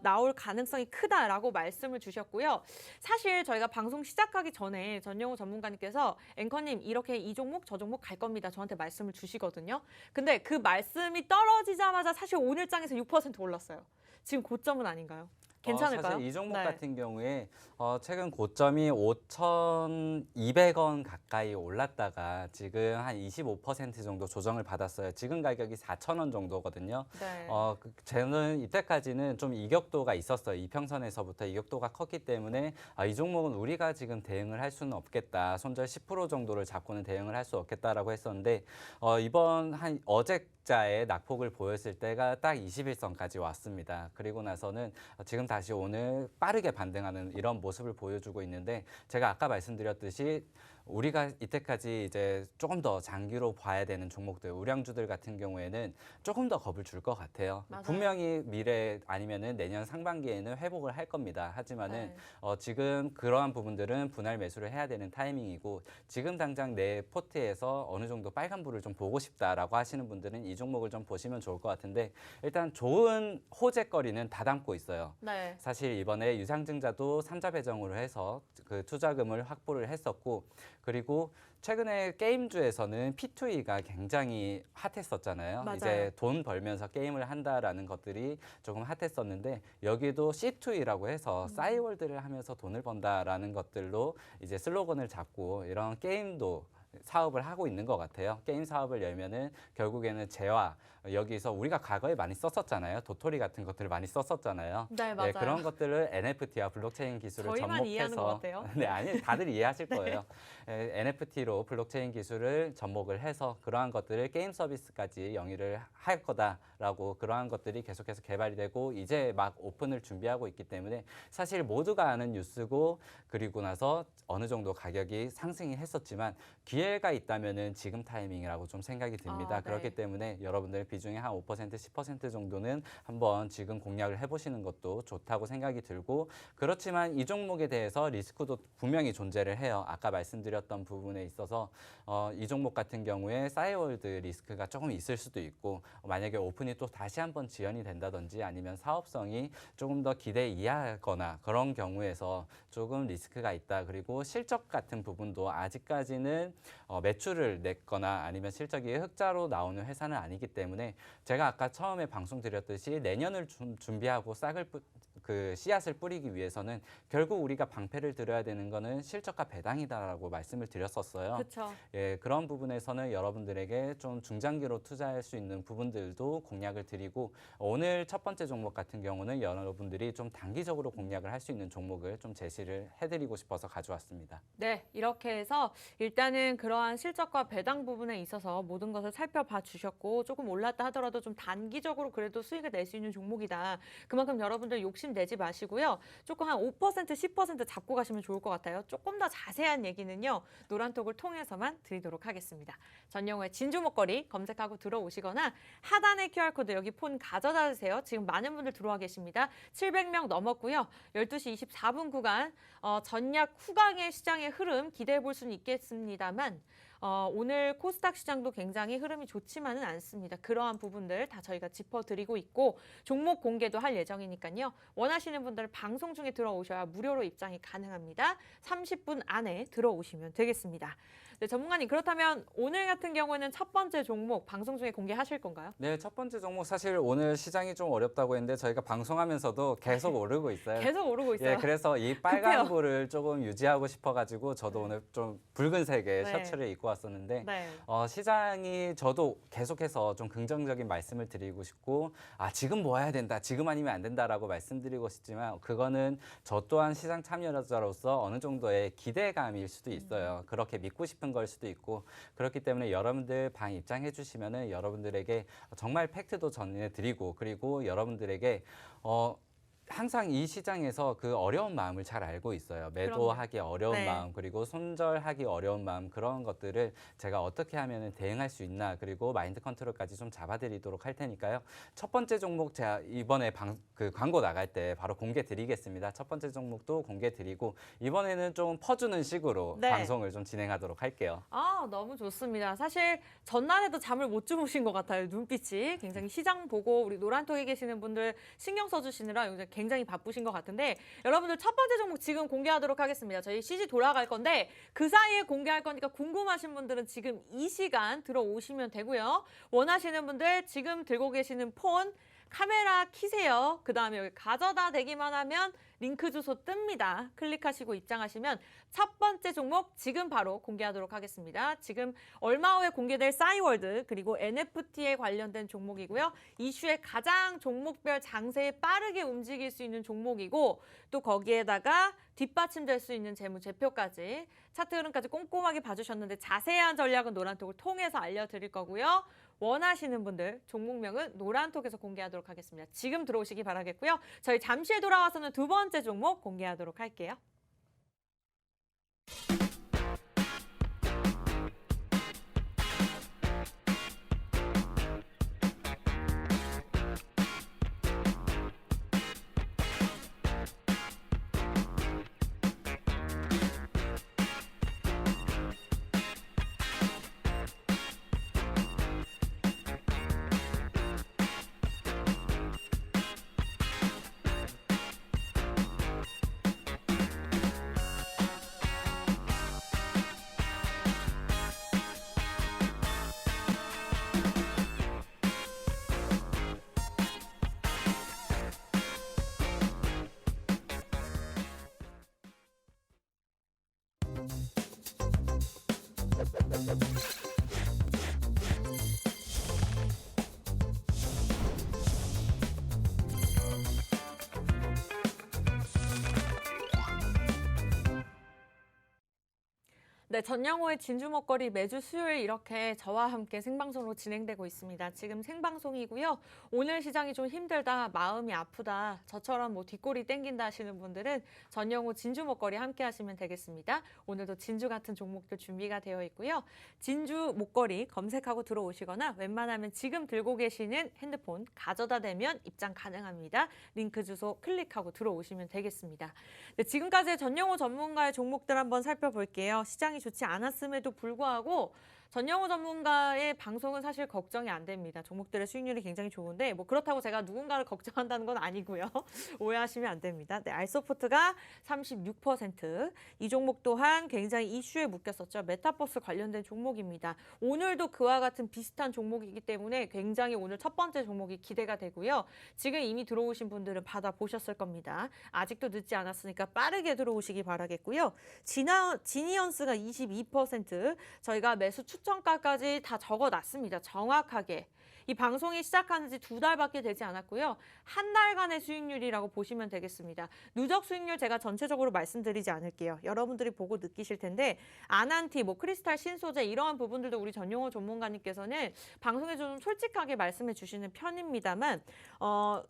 나올 가능성이 크다라고 말씀을 주셨고요. 사실 저희가 방송 시작하기 전에 전영호 전문가님께서 앵커님 이렇게 이 종목 저 종목 갈 겁니다. 저한테 말씀을 주시거든요. 근데 그 말씀이 떨어지자마자 사실 오늘장에서 6% 올랐어요. 지금 고점은 아닌가요? 괜찮을까요? 사실 이 종목 네. 같은 경우에 최근 고점이 5,200원 가까이 올랐다가 지금 한 25% 정도 조정을 받았어요. 지금 가격이 4,000원 정도거든요. 네. 저는 이때까지는 좀 이격도가 있었어요. 이평선에서부터 이격도가 컸기 때문에 이 종목은 우리가 지금 대응을 할 수는 없겠다. 손절 10% 정도를 잡고는 대응을 할 수 없겠다라고 했었는데 이번 한 어제자의 낙폭을 보였을 때가 딱 21선까지 왔습니다. 그리고 나서는 지금 다시 오늘 빠르게 반등하는 이런 모습을 보여주고 있는데 제가 아까 말씀드렸듯이 우리가 이때까지 이제 조금 더 장기로 봐야 되는 종목들, 우량주들 같은 경우에는 조금 더 겁을 줄 것 같아요. 맞아요. 분명히 미래 아니면은 내년 상반기에는 회복을 할 겁니다. 하지만은 네. 지금 그러한 부분들은 분할 매수를 해야 되는 타이밍이고 지금 당장 내 포트에서 어느 정도 빨간불을 좀 보고 싶다라고 하시는 분들은 이 종목을 좀 보시면 좋을 것 같은데 일단 좋은 호재거리는 다 담고 있어요. 네. 사실 이번에 유상증자도 3자 배정으로 해서 그 투자금을 확보를 했었고 그리고 최근에 게임주에서는 P2E가 굉장히 핫했었잖아요. 맞아요. 이제 돈 벌면서 게임을 한다라는 것들이 조금 핫했었는데 여기도 C2E라고 해서 싸이월드를 하면서 돈을 번다라는 것들로 이제 슬로건을 잡고 이런 게임도 사업을 하고 있는 것 같아요. 게임 사업을 열면은 결국에는 재화 여기서 우리가 과거에 많이 썼었잖아요. 도토리 같은 것들을 많이 썼었잖아요. 네, 맞아요. 그런 것들을 NFT와 블록체인 기술을 저희만 이해하는 것 접목해서 같아요. 네, 아니 다들 이해하실 거예요. NFT로 블록체인 기술을 접목을 해서 그러한 것들을 게임 서비스까지 영위를 할 거다라고 그러한 것들이 계속해서 개발이 되고 이제 막 오픈을 준비하고 있기 때문에 사실 모두가 아는 뉴스고 그리고 나서 어느 정도 가격이 상승이 했었지만 기회가 있다면은 지금 타이밍이라고 좀 생각이 듭니다. 네. 그렇기 때문에 여러분들 비중이 한 5%, 10% 정도는 한번 지금 공략을 해보시는 것도 좋다고 생각이 들고 그렇지만 이 종목에 대해서 리스크도 분명히 존재를 해요. 아까 말씀드렸던 부분에 있어서 이 종목 같은 경우에 싸이월드 리스크가 조금 있을 수도 있고 만약에 오픈이 또 다시 한번 지연이 된다든지 아니면 사업성이 조금 더 기대 이하거나 그런 경우에서 조금 리스크가 있다. 그리고 실적 같은 부분도 아직까지는 매출을 냈거나 아니면 실적이 흑자로 나오는 회사는 아니기 때문에 제가 아까 처음에 방송 드렸듯이 내년을 준비하고 그 씨앗을 뿌리기 위해서는 결국 우리가 방패를 들어야 되는 거는 실적과 배당이다라고 말씀을 드렸었어요. 그렇죠. 예, 그런 부분에서는 여러분들에게 좀 중장기로 투자할 수 있는 부분들도 공략을 드리고 오늘 첫 번째 종목 같은 경우는 여러분들이 좀 단기적으로 공략을 할 수 있는 종목을 좀 제시를 해드리고 싶어서 가져왔습니다. 네, 이렇게 해서 일단은 그러한 실적과 배당 부분에 있어서 모든 것을 살펴봐 주셨고 조금 올랐다 하더라도 좀 단기적으로 그래도 수익을 낼 수 있는 종목이다. 그만큼 여러분들 욕심내지 마시고요. 조금 한 5%, 10% 잡고 가시면 좋을 것 같아요. 조금 더 자세한 얘기는요. 노란톡을 통해서만 드리도록 하겠습니다. 전영호의 진주 목걸이 검색하고 들어오시거나 하단의 QR코드 여기 폰 가져다 주세요. 지금 많은 분들 들어와 계십니다. 700명 넘었고요. 12시 24분 구간 전략 후강의 시장의 흐름 기대해 볼 수는 있겠습니다만 오늘 코스닥 시장도 굉장히 흐름이 좋지만은 않습니다. 그러한 부분들 다 저희가 짚어드리고 있고 종목 공개도 할 예정이니까요. 원하시는 분들 방송 중에 들어오셔야 무료로 입장이 가능합니다. 30분 안에 들어오시면 되겠습니다. 네, 전문가님 그렇다면 오늘 같은 경우에는 첫 번째 종목 방송 중에 공개하실 건가요? 네, 첫 번째 종목 사실 오늘 시장이 좀 어렵다고 했는데 저희가 방송하면서도 계속 오르고 있어요. 계속 오르고 있어요. 예, 그래서 이 급해요. 빨간불을 조금 유지하고 싶어가지고 저도 오늘 좀 붉은색의 네. 셔츠를 입고 왔었는데 네. 시장이 저도 계속해서 좀 긍정적인 말씀을 드리고 싶고 지금 뭐 해야 된다, 지금 아니면 안 된다라고 말씀드리고 싶지만 그거는 저 또한 시장 참여자로서 어느 정도의 기대감일 수도 있어요. 그렇게 믿고 싶은 걸 수도 있고 그렇기 때문에 여러분들 방 입장해 주시면은 여러분들에게 정말 팩트도 전해드리고 그리고 여러분들에게 항상 이 시장에서 그 어려운 마음을 잘 알고 있어요. 매도하기 어려운 네. 마음, 그리고 손절하기 어려운 마음 그런 것들을 제가 어떻게 하면 대응할 수 있나 그리고 마인드 컨트롤까지 좀 잡아드리도록 할 테니까요. 첫 번째 종목 제가 이번에 광고 나갈 때 바로 공개 드리겠습니다. 첫 번째 종목도 공개 드리고 이번에는 좀 퍼주는 식으로 네. 방송을 좀 진행하도록 할게요. 너무 좋습니다. 사실 전날에도 잠을 못 주무신 것 같아요. 눈빛이 굉장히 시장 보고 우리 노란톡에 계시는 분들 신경 써주시느라 요즘 굉장히 바쁘신 것 같은데 여러분들 첫 번째 종목 지금 공개하도록 하겠습니다. 저희 CG 돌아갈 건데 그 사이에 공개할 거니까 궁금하신 분들은 지금 이 시간 들어오시면 되고요. 원하시는 분들 지금 들고 계시는 폰 카메라 키세요. 그 다음에 여기 가져다 대기만 하면 링크 주소 뜹니다. 클릭하시고 입장하시면 첫 번째 종목 지금 바로 공개하도록 하겠습니다. 지금 얼마 후에 공개될 싸이월드 그리고 NFT에 관련된 종목이고요. 이슈의 가장 종목별 장세에 빠르게 움직일 수 있는 종목이고 또 거기에다가 뒷받침될 수 있는 재무제표까지 차트 흐름까지 꼼꼼하게 봐주셨는데 자세한 전략은 노란톡을 통해서 알려드릴 거고요. 원하시는 분들 종목명은 노란톡에서 공개하도록 하겠습니다. 지금 들어오시기 바라겠고요. 저희 잠시 후에 돌아와서는 두 번째 종목 공개하도록 할게요. 네, 전영호의 진주 먹거리 매주 수요일 이렇게 저와 함께 생방송으로 진행되고 있습니다. 지금 생방송이고요. 오늘 시장이 좀 힘들다, 마음이 아프다, 저처럼 뭐 뒷골이 땡긴다 하시는 분들은 전영호 진주 먹거리 함께 하시면 되겠습니다. 오늘도 진주 같은 종목들 준비가 되어 있고요. 진주 목걸이 검색하고 들어오시거나 웬만하면 지금 들고 계시는 핸드폰 가져다 대면 입장 가능합니다. 링크 주소 클릭하고 들어오시면 되겠습니다. 네, 지금까지의 전영호 전문가의 종목들 한번 살펴볼게요. 시장이 좋지 않았음에도 불구하고 전영호 전문가의 방송은 사실 걱정이 안 됩니다. 종목들의 수익률이 굉장히 좋은데 뭐 그렇다고 제가 누군가를 걱정한다는 건 아니고요. 오해하시면 안 됩니다. 네, 알소프트가 36%. 이 종목 또한 굉장히 이슈에 묶였었죠. 메타버스 관련된 종목입니다. 오늘도 그와 같은 비슷한 종목이기 때문에 굉장히 오늘 첫 번째 종목이 기대가 되고요. 지금 이미 들어오신 분들은 받아보셨을 겁니다. 아직도 늦지 않았으니까 빠르게 들어오시기 바라겠고요. 지니언스가 22%. 저희가 매수 추천가까지 다 적어놨습니다. 정확하게. 이 방송이 시작한 지 2달밖에 되지 않았고요. 한 달간의 수익률이라고 보시면 되겠습니다. 누적 수익률 제가 전체적으로 말씀드리지 않을게요. 여러분들이 보고 느끼실 텐데 아난티, 뭐 크리스탈 신소재 이러한 부분들도 우리 전용호 전문가님께서는 방송에서 좀 솔직하게 말씀해 주시는 편입니다만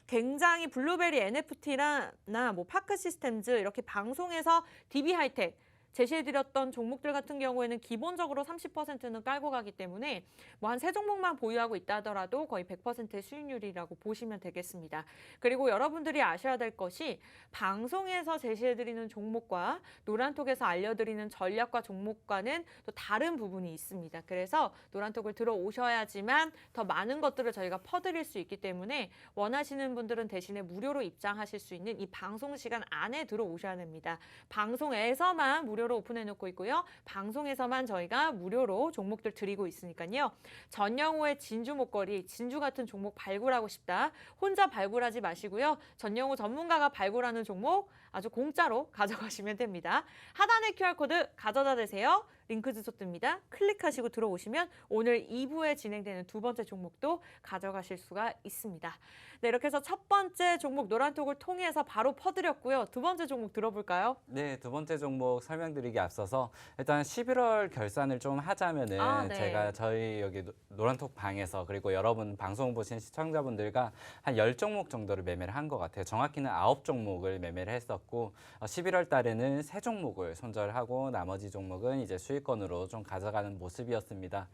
굉장히 블루베리 NFT나 뭐 파크 시스템즈 이렇게 방송에서 DB 하이텍 제시해드렸던 종목들 같은 경우에는 기본적으로 30%는 깔고 가기 때문에 뭐 한 3종목만 보유하고 있다 하더라도 거의 100%의 수익률이라고 보시면 되겠습니다. 그리고 여러분들이 아셔야 될 것이 방송에서 제시해드리는 종목과 노란톡에서 알려드리는 전략과 종목과는 또 다른 부분이 있습니다. 그래서 노란톡을 들어오셔야지만 더 많은 것들을 저희가 퍼드릴 수 있기 때문에 원하시는 분들은 대신에 무료로 입장하실 수 있는 이 방송 시간 안에 들어오셔야 됩니다. 방송에서만 무료로 오픈해놓고 있고요. 방송에서만 저희가 무료로 종목들 드리고 있으니까요. 전영호의 진주 목걸이, 진주 같은 종목 발굴하고 싶다. 혼자 발굴하지 마시고요. 전영호 전문가가 발굴하는 종목 아주 공짜로 가져가시면 됩니다. 하단의 QR코드 가져다 대세요. 링크 주소 뜹니다. 클릭하시고 들어오시면 오늘 2부에 진행되는 두 번째 종목도 가져가실 수가 있습니다. 네, 이렇게 해서 첫 번째 종목 노란톡을 통해서 바로 퍼드렸고요. 두 번째 종목 들어볼까요? 네, 두 번째 종목 설명드리기 앞서서 일단 11월 결산을 좀 하자면은 네. 제가 저희 여기 노란톡 방에서 그리고 여러분 방송 보신 시청자분들과 한 10종목 정도를 매매를 한 것 같아요. 정확히는 9종목을 매매를 했었고 11월 달에는 3종목을 손절하고 나머지 종목은 이제 수익권으로 좀 가져가는 모습이었습니다.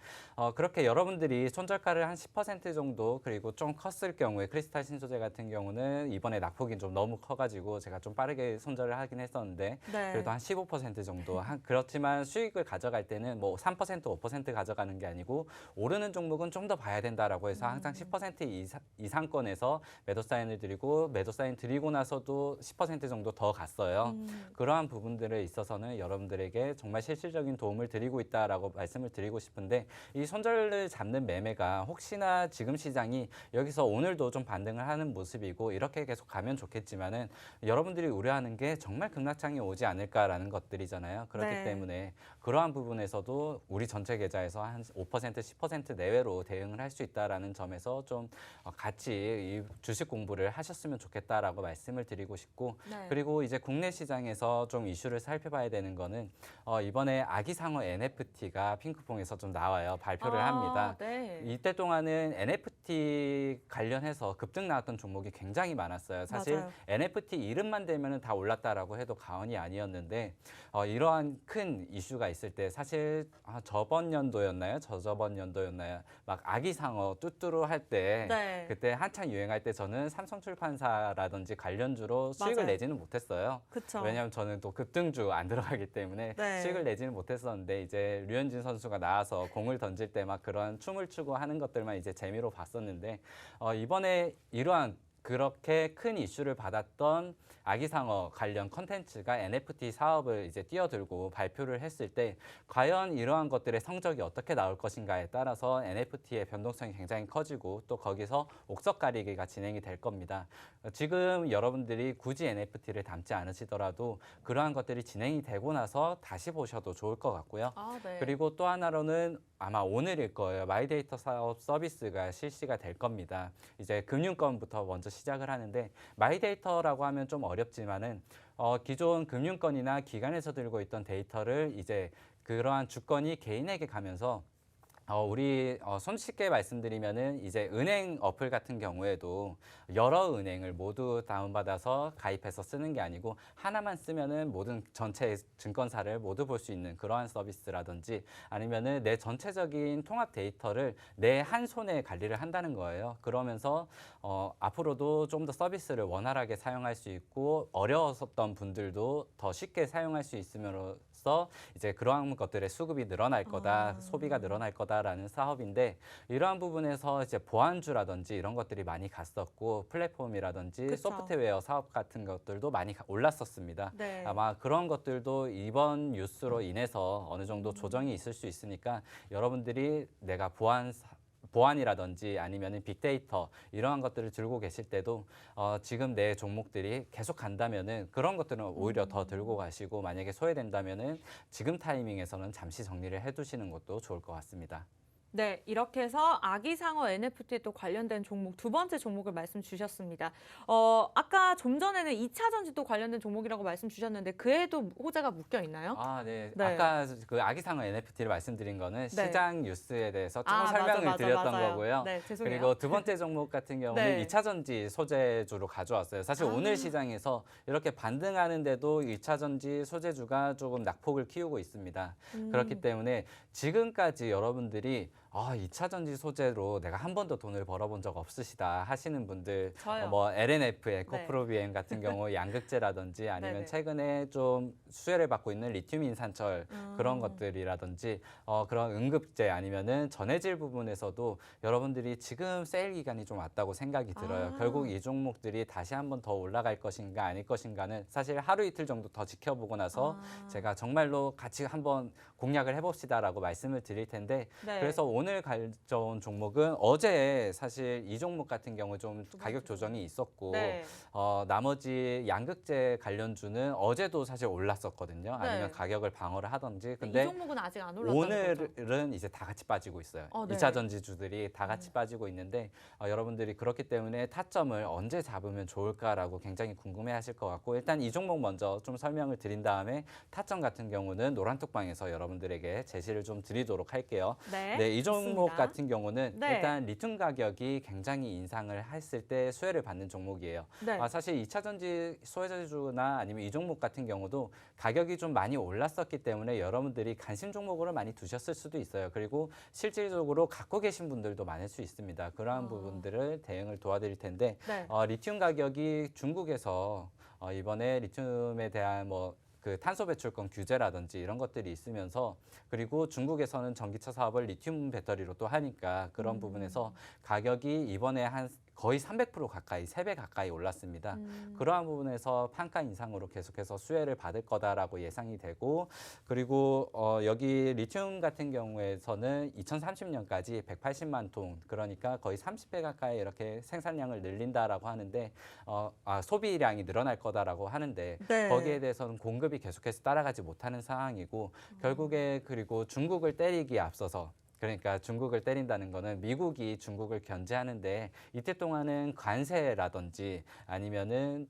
그렇게 여러분들이 손절가를 한 10% 정도 그리고 좀 컸을 경우에 크리스탈 신소재 같은 경우는 이번에 낙폭이 좀 너무 커가지고 제가 좀 빠르게 손절을 하긴 했었는데 네. 그래도 한 15% 정도. 그렇지만 수익을 가져갈 때는 뭐 3%, 5% 가져가는 게 아니고 오르는 종목은 좀 더 봐야 된다라고 해서 항상 10% 이상권에서 매도 사인을 드리고 매도 사인 드리고 나서도 10% 정도 더 갔어요. 그러한 부분들에 있어서는 여러분들에게 정말 실질적인 도움을 드리고 있다라고 말씀을 드리고 싶은데 이 손절을 잡는 매매가 혹시나 지금 시장이 여기서 오늘도 좀 반등을 하는 모습이고 이렇게 계속 가면 좋겠지만은 여러분들이 우려하는 게 정말 급락장이 오지 않을까라는 것들이잖아요. 그렇기 네. 때문에 그러한 부분에서도 우리 전체 계좌에서 한 5%, 10% 내외로 대응을 할 수 있다라는 점에서 좀 같이 이 주식 공부를 하셨으면 좋겠다라고 말씀을 드리고 싶고 네. 그리고 이제 국내 시장에서 좀 이슈를 살펴봐야 되는 거는 이번에 아기상어 NFT가 핑크퐁에서 좀 나와요. 발표를 합니다. 네. 이때 동안은 NFT 관련해서 급등 나왔던 종목이 굉장히 많았어요. 사실 맞아요. NFT 이름만 대면 다 올랐다라고 해도 과언이 아니었는데 이러한 큰 이슈가 있을 때 사실 저번 연도였나요? 저저번 연도였나요? 막 아기상어 뚜뚜루 할 때 네. 그때 한창 유행할 때 저는 삼성출판사라든지 관련주로 수익을 맞아요. 내지는 못했어요. 그쵸. 왜냐하면 저는 또 급등주 안 들어가기 때문에 네. 수익을 내지는 못했었는데 이제 류현진 선수가 나와서 공을 던질 때 막 그런 춤을 추고 하는 것들만 이제 재미로 봤었는데 이번에 이러한 그렇게 큰 이슈를 받았던 아기상어 관련 컨텐츠가 NFT 사업을 이제 뛰어들고 발표를 했을 때 과연 이러한 것들의 성적이 어떻게 나올 것인가에 따라서 NFT의 변동성이 굉장히 커지고 또 거기서 옥석 가리기가 진행이 될 겁니다. 지금 여러분들이 굳이 NFT를 담지 않으시더라도 그러한 것들이 진행이 되고 나서 다시 보셔도 좋을 것 같고요. 네. 그리고 또 하나로는 아마 오늘일 거예요. 마이데이터 사업 서비스가 실시가 될 겁니다. 이제 금융권부터 먼저 시작을 하는데 마이데이터라고 하면 좀 어렵지만은 기존 금융권이나 기관에서 들고 있던 데이터를 이제 그러한 주권이 개인에게 가면서 우리 손쉽게 말씀드리면은 이제 은행 어플 같은 경우에도 여러 은행을 모두 다운받아서 가입해서 쓰는 게 아니고 하나만 쓰면은 모든 전체 증권사를 모두 볼 수 있는 그러한 서비스라든지 아니면은 내 전체적인 통합 데이터를 내 한 손에 관리를 한다는 거예요. 그러면서 앞으로도 좀 더 서비스를 원활하게 사용할 수 있고 어려웠었던 분들도 더 쉽게 사용할 수 있음으로써 이제 그러한 것들의 수급이 늘어날 거다, 소비가 늘어날 거다라는 사업인데 이러한 부분에서 이제 보안주라든지 이런 것들이 많이 갔었고 플랫폼이라든지 그쵸. 소프트웨어 사업 같은 것들도 많이 올랐었습니다. 네. 아마 그런 것들도 이번 뉴스로 인해서 어느 정도 조정이 있을 수 있으니까 여러분들이 내가 보안이라든지 아니면은 빅데이터 이러한 것들을 들고 계실 때도 지금 내 종목들이 계속 간다면은 그런 것들은 오히려 더 들고 가시고 만약에 소외된다면은 지금 타이밍에서는 잠시 정리를 해두시는 것도 좋을 것 같습니다. 네, 이렇게 해서 아기상어 NFT에 또 관련된 종목 두 번째 종목을 말씀 주셨습니다. 아까 좀 전에는 2차 전지도 관련된 종목이라고 말씀 주셨는데 그에도 호재가 묶여 있나요? 아, 네. 네. 아까 그 아기상어 NFT를 말씀드린 거는 네. 시장 뉴스에 대해서 조금 아, 설명을 맞아, 드렸던 맞아요. 거고요. 네, 죄송해요. 그리고 두 번째 종목 같은 경우는 네. 2차 전지 소재주로 가져왔어요. 사실 아. 오늘 시장에서 이렇게 반등하는데도 2차 전지 소재주가 조금 낙폭을 키우고 있습니다. 그렇기 때문에 지금까지 여러분들이 2차 전지 소재로 내가 한 번도 돈을 벌어본 적 없으시다 하시는 분들, 저요. 뭐 LNF, 네. 에코프로비엠 같은 경우 양극재라든지 아니면 네네. 최근에 좀 수혜를 받고 있는 리튬 인산철 그런 것들이라든지 그런 응급재 아니면은 전해질 부분에서도 여러분들이 지금 세일 기간이 좀 왔다고 생각이 들어요. 아. 결국 이 종목들이 다시 한번 더 올라갈 것인가 아닐 것인가는 사실 하루 이틀 정도 더 지켜보고 나서 제가 정말로 같이 한번 공략을 해봅시다라고 말씀을 드릴 텐데 네. 그래서 오늘 가져온 종목은 어제 사실 이 종목 같은 경우 좀 두 가격 번째 조정이 있었고 네. 나머지 양극재 관련주는 어제도 사실 올랐었거든요. 네. 아니면 가격을 방어를 하던지. 이 근데 종목은 아직 안 올랐다는 거죠. 오늘은 이제 다 같이 빠지고 있어요. 네. 2차 전지주들이 다 같이 빠지고 있는데 여러분들이 그렇기 때문에 타점을 언제 잡으면 좋을까라고 굉장히 궁금해하실 것 같고 일단 이 종목 먼저 좀 설명을 드린 다음에 타점 같은 경우는 노란톡방에서 여러분들에게 제시를 좀 드리도록 할게요. 네. 네, 이 종목 좋습니다. 같은 경우는 네. 일단 리튬 가격이 굉장히 인상을 했을 때 수혜를 받는 종목이에요. 네. 사실 2차 전지 소외주나 아니면 이 종목 같은 경우도 가격이 좀 많이 올랐었기 때문에 여러분들이 관심 종목으로 많이 두셨을 수도 있어요. 그리고 실질적으로 갖고 계신 분들도 많을 수 있습니다. 그러한 부분들을 대응을 도와드릴 텐데 네. 리튬 가격이 중국에서 이번에 리튬에 대한 그 탄소 배출권 규제라든지 이런 것들이 있으면서 그리고 중국에서는 전기차 사업을 리튬 배터리로 또 하니까 그런 부분에서 가격이 이번에 한 거의 300% 가까이, 3배 가까이 올랐습니다. 그러한 부분에서 판가 인상으로 계속해서 수혜를 받을 거다라고 예상이 되고 그리고 여기 리튬 같은 경우에서는 2030년까지 180만 톤, 그러니까 거의 30배 가까이 이렇게 생산량을 늘린다라고 하는데 소비량이 늘어날 거다라고 하는데 네. 거기에 대해서는 공급이 계속해서 따라가지 못하는 상황이고 결국에 그리고 중국을 때리기에 앞서서 그러니까 중국을 때린다는 거는 미국이 중국을 견제하는데 이때 동안은 관세라든지 아니면은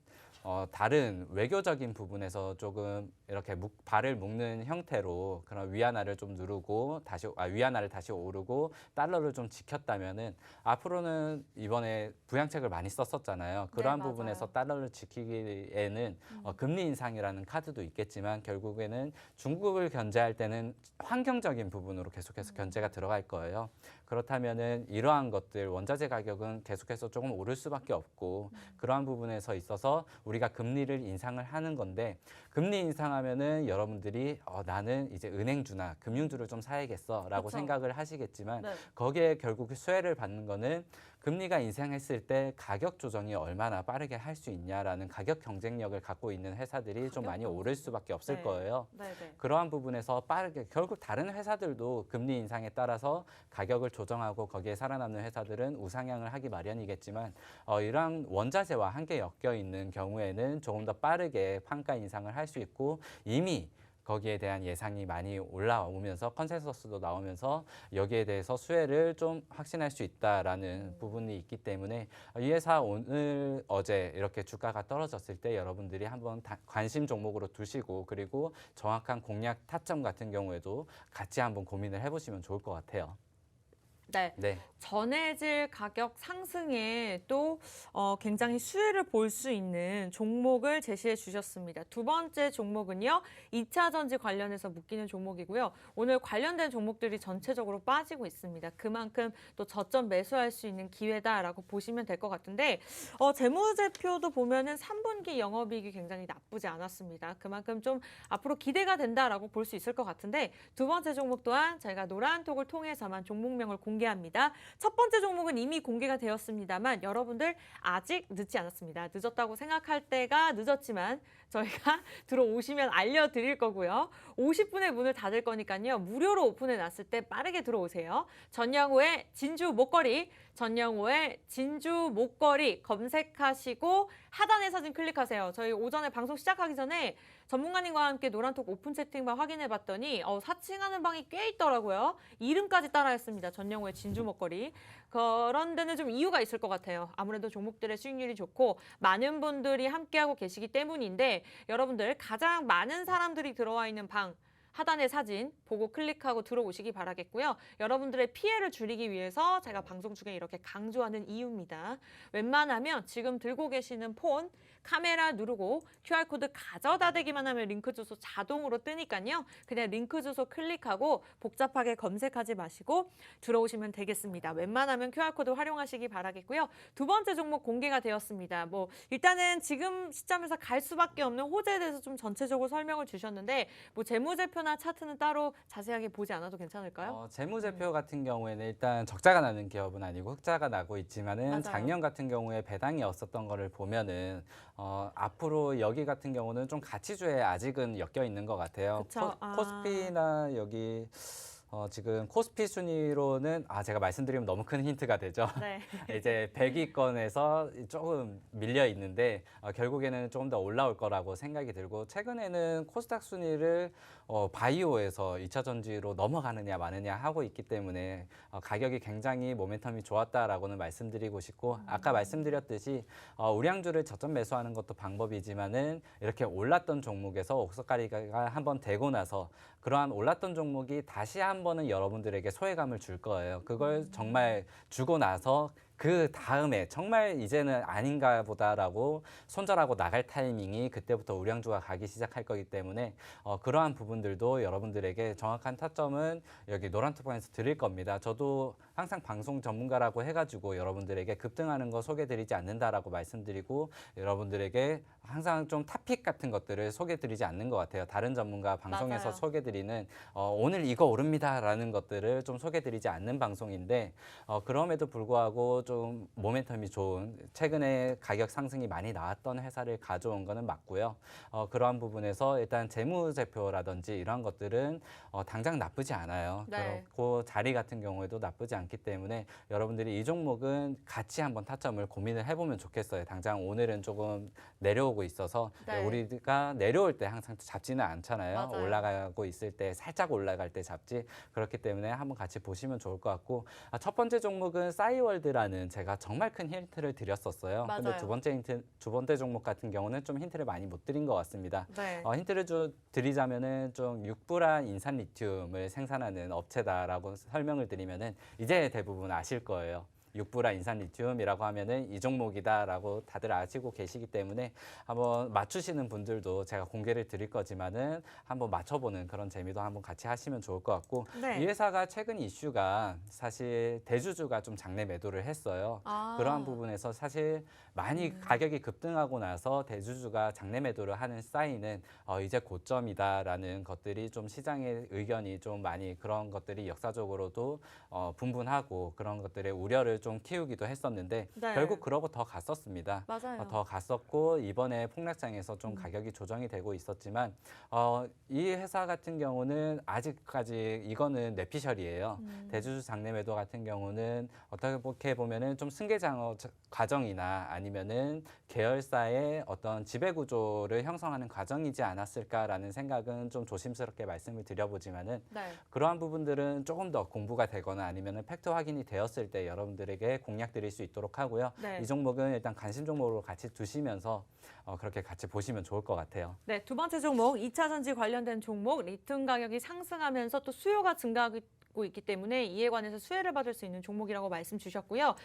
다른 외교적인 부분에서 조금 이렇게 발을 묶는 형태로 그런 위안화를 좀 누르고 위안화를 다시 오르고 달러를 좀 지켰다면은 앞으로는 이번에 부양책을 많이 썼었잖아요. 그러한 맞아요. 부분에서 달러를 지키기에는 금리 인상이라는 카드도 있겠지만 결국에는 중국을 견제할 때는 환경적인 부분으로 계속해서 견제가 들어갈 거예요. 그렇다면은 이러한 것들 원자재 가격은 계속해서 조금 오를 수밖에 없고 그러한 부분에서 있어서 우리가 금리를 인상을 하는 건데 금리 인상하면은 여러분들이 나는 이제 은행주나 금융주를 좀 사야겠어라고 그쵸. 생각을 하시겠지만 네. 거기에 결국 수혜를 받는 거는 금리가 인상했을 때 가격 조정이 얼마나 빠르게 할 수 있냐라는 가격 경쟁력을 갖고 있는 회사들이 좀 많이 오를 수밖에 없을 네. 거예요. 네, 네. 그러한 부분에서 빠르게 결국 다른 회사들도 금리 인상에 따라서 가격을 조정하고 거기에 살아남는 회사들은 우상향을 하기 마련이겠지만 이러한 원자재와 함께 엮여 있는 경우에는 조금 더 빠르게 판가 인상을 할 수 있고 이미 거기에 대한 예상이 많이 올라오면서 컨센서스도 나오면서 여기에 대해서 수혜를 좀 확신할 수 있다라는 부분이 있기 때문에 이 회사 어제 이렇게 주가가 떨어졌을 때 여러분들이 한번 관심 종목으로 두시고 그리고 정확한 공략 타점 같은 경우에도 같이 한번 고민을 해보시면 좋을 것 같아요. 네. 네. 전해질 가격 상승에 또 굉장히 수혜를 볼 수 있는 종목을 제시해 주셨습니다. 두 번째 종목은요. 2차 전지 관련해서 묶이는 종목이고요. 오늘 관련된 종목들이 전체적으로 빠지고 있습니다. 그만큼 또 저점 매수할 수 있는 기회다라고 보시면 될 것 같은데 재무제표도 보면은 3분기 영업이익이 굉장히 나쁘지 않았습니다. 그만큼 좀 앞으로 기대가 된다라고 볼 수 있을 것 같은데 두 번째 종목 또한 저희가 노란톡을 통해서만 종목명을 공개합니다. 첫 번째 종목은 이미 공개가 되었습니다만 여러분들 아직 늦지 않았습니다. 늦었다고 생각할 때가 늦었지만 저희가 들어오시면 알려드릴 거고요. 50분에 문을 닫을 거니까요. 무료로 오픈해 놨을 때 빠르게 들어오세요. 전영호의 진주 목걸이, 전영호의 진주 목걸이 검색하시고 하단의 사진 클릭하세요. 저희 오전에 방송 시작하기 전에 전문가님과 함께 노란톡 오픈 채팅방 확인해 봤더니 사칭하는 방이 꽤 있더라고요. 이름까지 따라했습니다. 전영호의 진주 목걸이. 그런 데는 좀 이유가 있을 것 같아요. 아무래도 종목들의 수익률이 좋고 많은 분들이 함께하고 계시기 때문인데 여러분들 가장 많은 사람들이 들어와 있는 방 하단의 사진 보고 클릭하고 들어오시기 바라겠고요. 여러분들의 피해를 줄이기 위해서 제가 방송 중에 이렇게 강조하는 이유입니다. 웬만하면 지금 들고 계시는 폰 카메라 누르고 QR코드 가져다 대기만 하면 링크 주소 자동으로 뜨니까요. 그냥 링크 주소 클릭하고 복잡하게 검색하지 마시고 들어오시면 되겠습니다. 웬만하면 QR코드 활용하시기 바라겠고요. 두 번째 종목 공개가 되었습니다. 일단은 지금 시점에서 갈 수밖에 없는 호재에 대해서 좀 전체적으로 설명을 주셨는데 재무제표나 차트는 따로 자세하게 보지 않아도 괜찮을까요? 재무제표 같은 경우에는 일단 적자가 나는 기업은 아니고 흑자가 나고 있지만은 맞아요. 작년 같은 경우에 배당이 없었던 거를 보면은 앞으로 여기 같은 경우는 좀 가치주에 아직은 엮여 있는 것 같아요. 그쵸. 코스피나 여기 지금 코스피 순위로는 제가 말씀드리면 너무 큰 힌트가 되죠. 네. 이제 100위권에서 조금 밀려 있는데 결국에는 조금 더 올라올 거라고 생각이 들고 최근에는 코스닥 순위를 바이오에서 2차 전지로 넘어가느냐 마느냐 하고 있기 때문에 가격이 굉장히 모멘텀이 좋았다라고는 말씀드리고 싶고 아까 말씀드렸듯이 우량주를 저점 매수하는 것도 방법이지만은 이렇게 올랐던 종목에서 옥석가리가 한번 되고 나서 그러한 올랐던 종목이 다시 한 번은 여러분들에게 소외감을 줄 거예요. 그걸 정말 주고 나서 그 다음에 정말 이제는 아닌가 보다라고 손절하고 나갈 타이밍이 그때부터 우량주가 가기 시작할 거기 때문에 그러한 부분들도 여러분들에게 정확한 타점은 여기 노란톡방에서 드릴 겁니다. 저도 항상 방송 전문가라고 해가지고 여러분들에게 급등하는 거 소개드리지 않는다라고 말씀드리고 여러분들에게 항상 좀 탑픽 같은 것들을 소개드리지 않는 것 같아요. 다른 전문가 방송에서 맞아요. 소개드리는 오늘 이거 오릅니다라는 것들을 좀 소개드리지 않는 방송인데 그럼에도 불구하고 좀 모멘텀이 좋은 최근에 가격 상승이 많이 나왔던 회사를 가져온 거는 맞고요. 그러한 부분에서 일단 재무제표라든지 이러한 것들은 당장 나쁘지 않아요. 네. 그렇고 자리 같은 경우에도 나쁘지 않기 때문에 여러분들이 이 종목은 같이 한번 타점을 고민을 해보면 좋겠어요. 당장 오늘은 조금 내려오고 있어서 네. 우리가 내려올 때 항상 잡지는 않잖아요. 맞아요. 올라가고 있을 때 살짝 올라갈 때 잡지. 그렇기 때문에 한번 같이 보시면 좋을 것 같고 첫 번째 종목은 싸이월드라는 제가 정말 큰 힌트를 드렸었어요. 근데 맞아요. 두 번째 종목 같은 경우는 좀 힌트를 많이 못 드린 것 같습니다. 네. 힌트를 드리자면은 좀 육부란 인산 리튬을 생산하는 업체다라고 설명을 드리면은 이제 대부분 아실 거예요. 육부라 인산 리튬이라고 하면은 이 종목이다라고 다들 아시고 계시기 때문에 한번 맞추시는 분들도 제가 공개를 드릴 거지만은 한번 맞춰보는 그런 재미도 한번 같이 하시면 좋을 것 같고 네. 이 회사가 최근 이슈가 사실 대주주가 좀 장내 매도를 했어요. 그러한 부분에서 사실 많이 가격이 급등하고 나서 대주주가 장내 매도를 하는 사인은 이제 고점이다라는 것들이 좀 시장의 의견이 좀 많이 그런 것들이 역사적으로도 분분하고 그런 것들의 우려를 좀 키우기도 했었는데 네. 결국 그러고 더 갔었습니다. 맞아요. 더 갔었고 이번에 폭락장에서 좀 가격이 조정이 되고 있었지만 이 회사 같은 경우는 아직까지 이거는 뇌피셜이에요. 대주주 장내 매도 같은 경우는 어떻게 보면은 좀 승계장어 과정이나 아니면은 계열사의 어떤 지배 구조를 형성하는 과정이지 않았을까라는 생각은 좀 조심스럽게 말씀을 드려보지만은 네. 그러한 부분들은 조금 더 공부가 되거나 아니면은 팩트 확인이 되었을 때 여러분들에게 공략 드릴 수 있도록 하고요. 네. 이 종목은 일단 관심 종목으로 같이 두시면서 그렇게 같이 보시면 좋을 것 같아요. 네, 두 번째 종목, 2차 전지 관련된 종목, 리튬 가격이 상승하면서 또 수요가 증가하고 있기 때문에 이에 관해서 수혜를 받을 수 있는 종목이라고 말씀 주셨고요.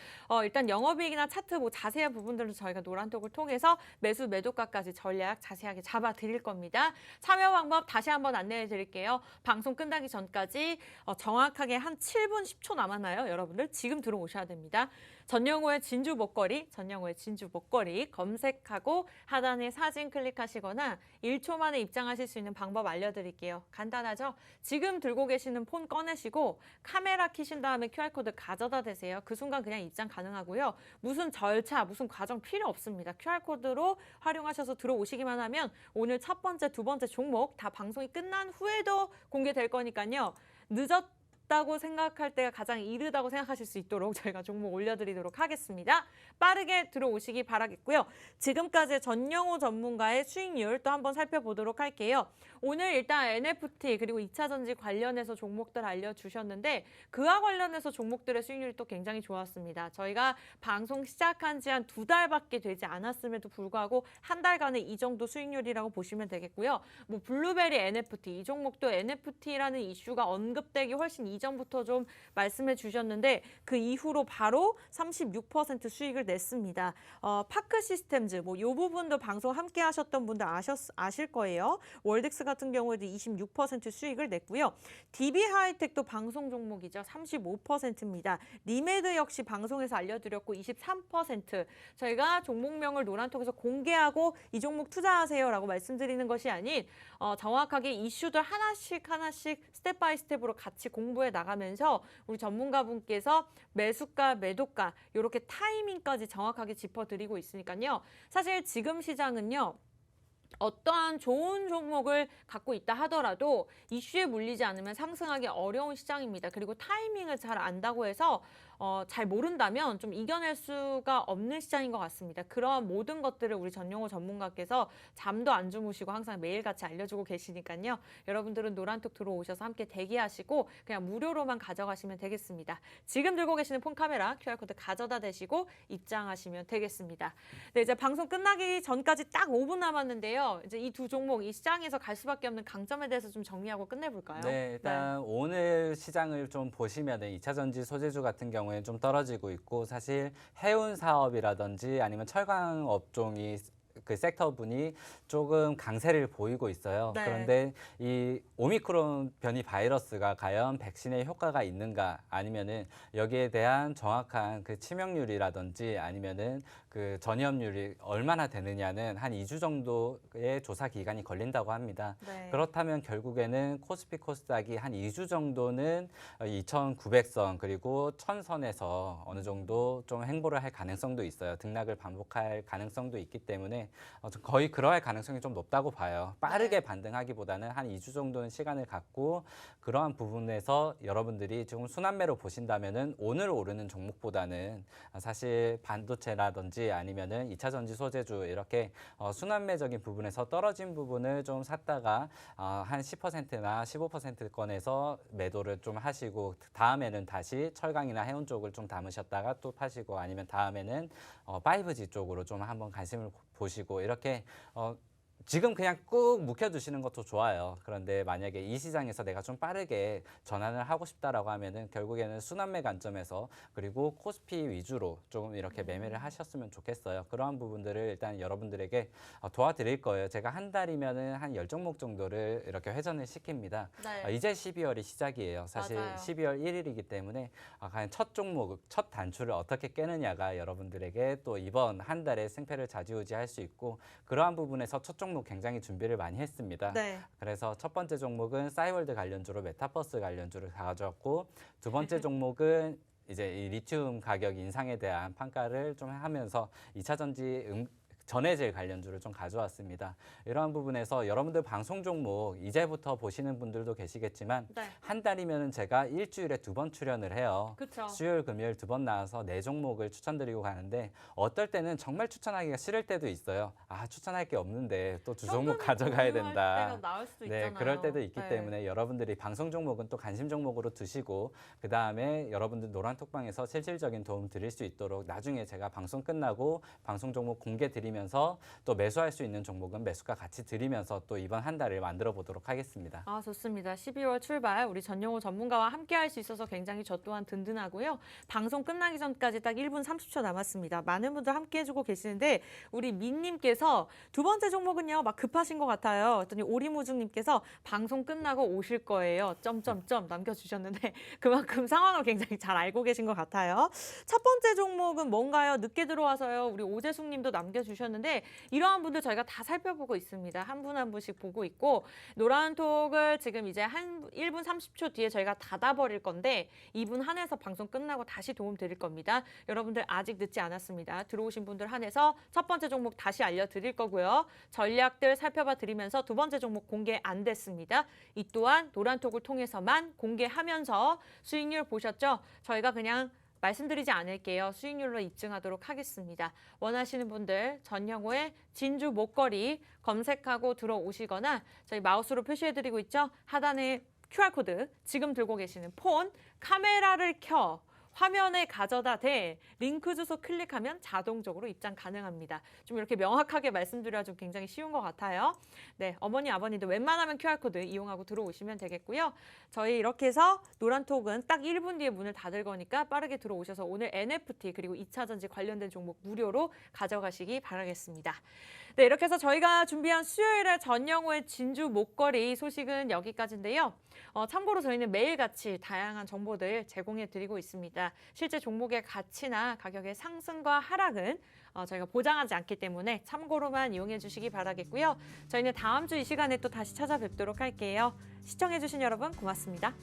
일단 영업이익이나 차트 자세한 부분들은 저희가 노란톡을 통해서 매수 매도가까지 전략 자세하게 잡아 드릴 겁니다. 참여 방법 다시 한번 안내해 드릴게요. 방송 끝나기 전까지 정확하게 한 7분 10초 남았나요? 여러분들 지금 들어오셔야 됩니다. 전영호의 진주 목걸이, 전영호의 진주 목걸이 검색하고 하단에 사진 클릭하시거나 1초 만에 입장하실 수 있는 방법 알려드릴게요. 간단하죠? 지금 들고 계시는 폰 꺼내시고 마시고 카메라 켜신 다음에 QR코드 가져다 대세요. 그 순간 그냥 입장 가능하고요. 무슨 절차, 무슨 과정 필요 없습니다. QR코드로 활용하셔서 들어오시기만 하면 오늘 첫 번째, 두 번째 종목 다 방송이 끝난 후에도 공개될 거니까요. 늦었다고 생각할 때가 가장 이르다고 생각하실 수 있도록 저희가 종목 올려드리도록 하겠습니다. 빠르게 들어오시기 바라겠고요. 지금까지 전영호 전문가의 수익률 또 한번 살펴보도록 할게요. 오늘 일단 NFT 그리고 2차 전지 관련해서 종목들 알려주셨는데 그와 관련해서 종목들의 수익률이 또 굉장히 좋았습니다. 저희가 방송 시작한 지 한 2달밖에 되지 않았음에도 불구하고 한 달간의 이 정도 수익률이라고 보시면 되겠고요. 뭐 블루베리 NFT 이 종목도 NFT라는 이슈가 언급되기 훨씬 이전부터 좀 말씀해 주셨는데 그 이후로 바로 36% 수익을 냈습니다. 파크 시스템즈 뭐 이 부분도 방송 함께 하셨던 분들 아실 거예요. 월덱스 같은 경우에도 26% 수익을 냈고요. DB 하이텍도 방송 종목이죠. 35%입니다. 리메드 역시 방송에서 알려드렸고 23%. 저희가 종목명을 노란톡에서 공개하고 이 종목 투자하세요라고 말씀드리는 것이 아닌 정확하게 이슈들 하나씩 스텝 바이 스텝으로 같이 공부해 나가면서 우리 전문가분께서 매수가, 매도가 이렇게 타이밍까지 정확하게 짚어드리고 있으니까요. 사실 지금 시장은요. 어떠한 좋은 종목을 갖고 있다 하더라도 이슈에 물리지 않으면 상승하기 어려운 시장입니다. 그리고 타이밍을 잘 안다고 해서 잘 모른다면 좀 이겨낼 수가 없는 시장인 것 같습니다. 그런 모든 것들을 우리 전용호 전문가께서 잠도 안 주무시고 항상 매일같이 알려주고 계시니까요. 여러분들은 노란톡 들어오셔서 함께 대기하시고 그냥 무료로만 가져가시면 되겠습니다. 지금 들고 계시는 폰 카메라 QR코드 가져다 대시고 입장하시면 되겠습니다. 네, 이제 방송 끝나기 전까지 딱 5분 남았는데요. 이제 이 두 종목, 이 시장에서 갈 수밖에 없는 강점에 대해서 좀 정리하고 끝내볼까요? 네, 일단 오늘 시장을 좀 보시면은 2차 전지 소재주 같은 경우에 좀 떨어지고 있고 사실 해운 사업이라든지 아니면 철강 업종이 그 섹터분이 조금 강세를 보이고 있어요. 네. 그런데 이 오미크론 변이 바이러스가 과연 백신에 효과가 있는가 아니면은 여기에 대한 정확한 그 치명률이라든지 아니면은 그 전이염률이 얼마나 되느냐는 한 2주 정도의 조사 기간이 걸린다고 합니다. 네. 그렇다면 결국에는 코스피 코스닥이 한 2주 정도는 2,900선 그리고 1,000선에서 어느 정도 좀 행보를 할 가능성도 있어요. 등락을 반복할 가능성도 있기 때문에 거의 그러할 가능성이 좀 높다고 봐요. 빠르게 반등하기보다는 한 2주 정도는 시간을 갖고 그러한 부분에서 여러분들이 지금 순환매로 보신다면은 오늘 오르는 종목보다는 사실 반도체라든지 아니면은 2차 전지 소재주 이렇게 순환매적인 부분에서 떨어진 부분을 좀 샀다가 한 10%나 15%권에서 매도를 좀 하시고 다음에는 다시 철강이나 해운 쪽을 좀 담으셨다가 또 파시고 아니면 다음에는 5G 쪽으로 좀 한번 관심을 보시고 이렇게 지금 그냥 꾹 묵혀두시는 것도 좋아요. 그런데 만약에 이 시장에서 내가 좀 빠르게 전환을 하고 싶다라고 하면은 결국에는 순환매 관점에서 그리고 코스피 위주로 조금 이렇게 매매를 하셨으면 좋겠어요. 그러한 부분들을 일단 여러분들에게 도와드릴 거예요. 제가 한 달이면은 한 10종목 정도를 이렇게 회전을 시킵니다. 네. 이제 12월이 시작이에요. 사실 맞아요. 12월 1일이기 때문에 과연 첫 종목, 첫 단추를 어떻게 깨느냐가 여러분들에게 또 이번 한 달의 승패를 좌지우지할 수 있고 그러한 부분에서 첫 종목 굉장히 준비를 많이 했습니다. 네. 그래서 첫 번째 종목은 싸이월드 관련주로 메타버스 관련주를 가져왔고 두 번째 종목은 이제 이 리튬 가격 인상에 대한 평가를 좀 하면서 2차 전지 전해질 관련주를 좀 가져왔습니다. 이러한 부분에서 여러분들 방송 종목 이제부터 보시는 분들도 계시겠지만 네. 한 달이면 제가 일주일에 2번 출연을 해요. 그렇죠. 수요일, 금요일 2번 나와서 4종목을 추천드리고 가는데 어떨 때는 정말 추천하기가 싫을 때도 있어요. 추천할 게 없는데 또 2종목 가져가야 된다. 때가 나올 수도 네, 있잖아요. 그럴 때도 있기 네. 때문에 여러분들이 방송 종목은 또 관심 종목으로 두시고 그 다음에 여러분들 노란톡방에서 실질적인 도움 드릴 수 있도록 나중에 제가 방송 끝나고 방송 종목 공개 드리면서 또 매수할 수 있는 종목은 매수가 같이 드리면서 또 이번 한 달을 만들어 보도록 하겠습니다. 좋습니다. 12월 출발 우리 전용호 전문가와 함께 할 수 있어서 굉장히 저 또한 든든하고요. 방송 끝나기 전까지 딱 1분 30초 남았습니다. 많은 분들 함께 해주고 계시는데 우리 민님께서 두 번째 종목은요. 막 급하신 것 같아요. 그랬더니 오리무중님께서 방송 끝나고 오실 거예요. 점점점 남겨주셨는데 그만큼 상황을 굉장히 잘 알고 계신 것 같아요. 첫 번째 종목은 뭔가요? 늦게 들어와서요. 우리 오재숙님도 남겨주셨는데 주셨는데 이러한 분들 저희가 다 살펴보고 있습니다. 한 분 한 분씩 보고 있고 노란톡을 지금 이제 한 1분 30초 뒤에 저희가 닫아버릴 건데 2분 한해서 방송 끝나고 다시 도움 드릴 겁니다. 여러분들 아직 늦지 않았습니다. 들어오신 분들 한해서 첫 번째 종목 다시 알려드릴 거고요. 전략들 살펴봐 드리면서 두 번째 종목 공개 안 됐습니다. 이 또한 노란톡을 통해서만 공개하면서 수익률 보셨죠? 저희가 그냥 말씀드리지 않을게요. 수익률로 입증하도록 하겠습니다. 원하시는 분들 전영호의 진주 목걸이 검색하고 들어오시거나 저희 마우스로 표시해드리고 있죠. 하단에 QR코드 지금 들고 계시는 폰 카메라를 켜 화면에 가져다 대 링크 주소 클릭하면 자동적으로 입장 가능합니다. 좀 이렇게 명확하게 말씀드려야 좀 굉장히 쉬운 것 같아요. 네, 어머니 아버님도 웬만하면 QR코드 이용하고 들어오시면 되겠고요. 저희 이렇게 해서 노란톡은 딱 1분 뒤에 문을 닫을 거니까 빠르게 들어오셔서 오늘 NFT 그리고 2차전지 관련된 종목 무료로 가져가시기 바라겠습니다. 네, 이렇게 해서 저희가 준비한 수요일에 전영호의 진주 목걸이 소식은 여기까지인데요. 참고로 저희는 매일같이 다양한 정보들 제공해드리고 있습니다. 실제 종목의 가치나 가격의 상승과 하락은 저희가 보장하지 않기 때문에 참고로만 이용해 주시기 바라겠고요. 저희는 다음 주 이 시간에 또 다시 찾아뵙도록 할게요. 시청해주신 여러분 고맙습니다.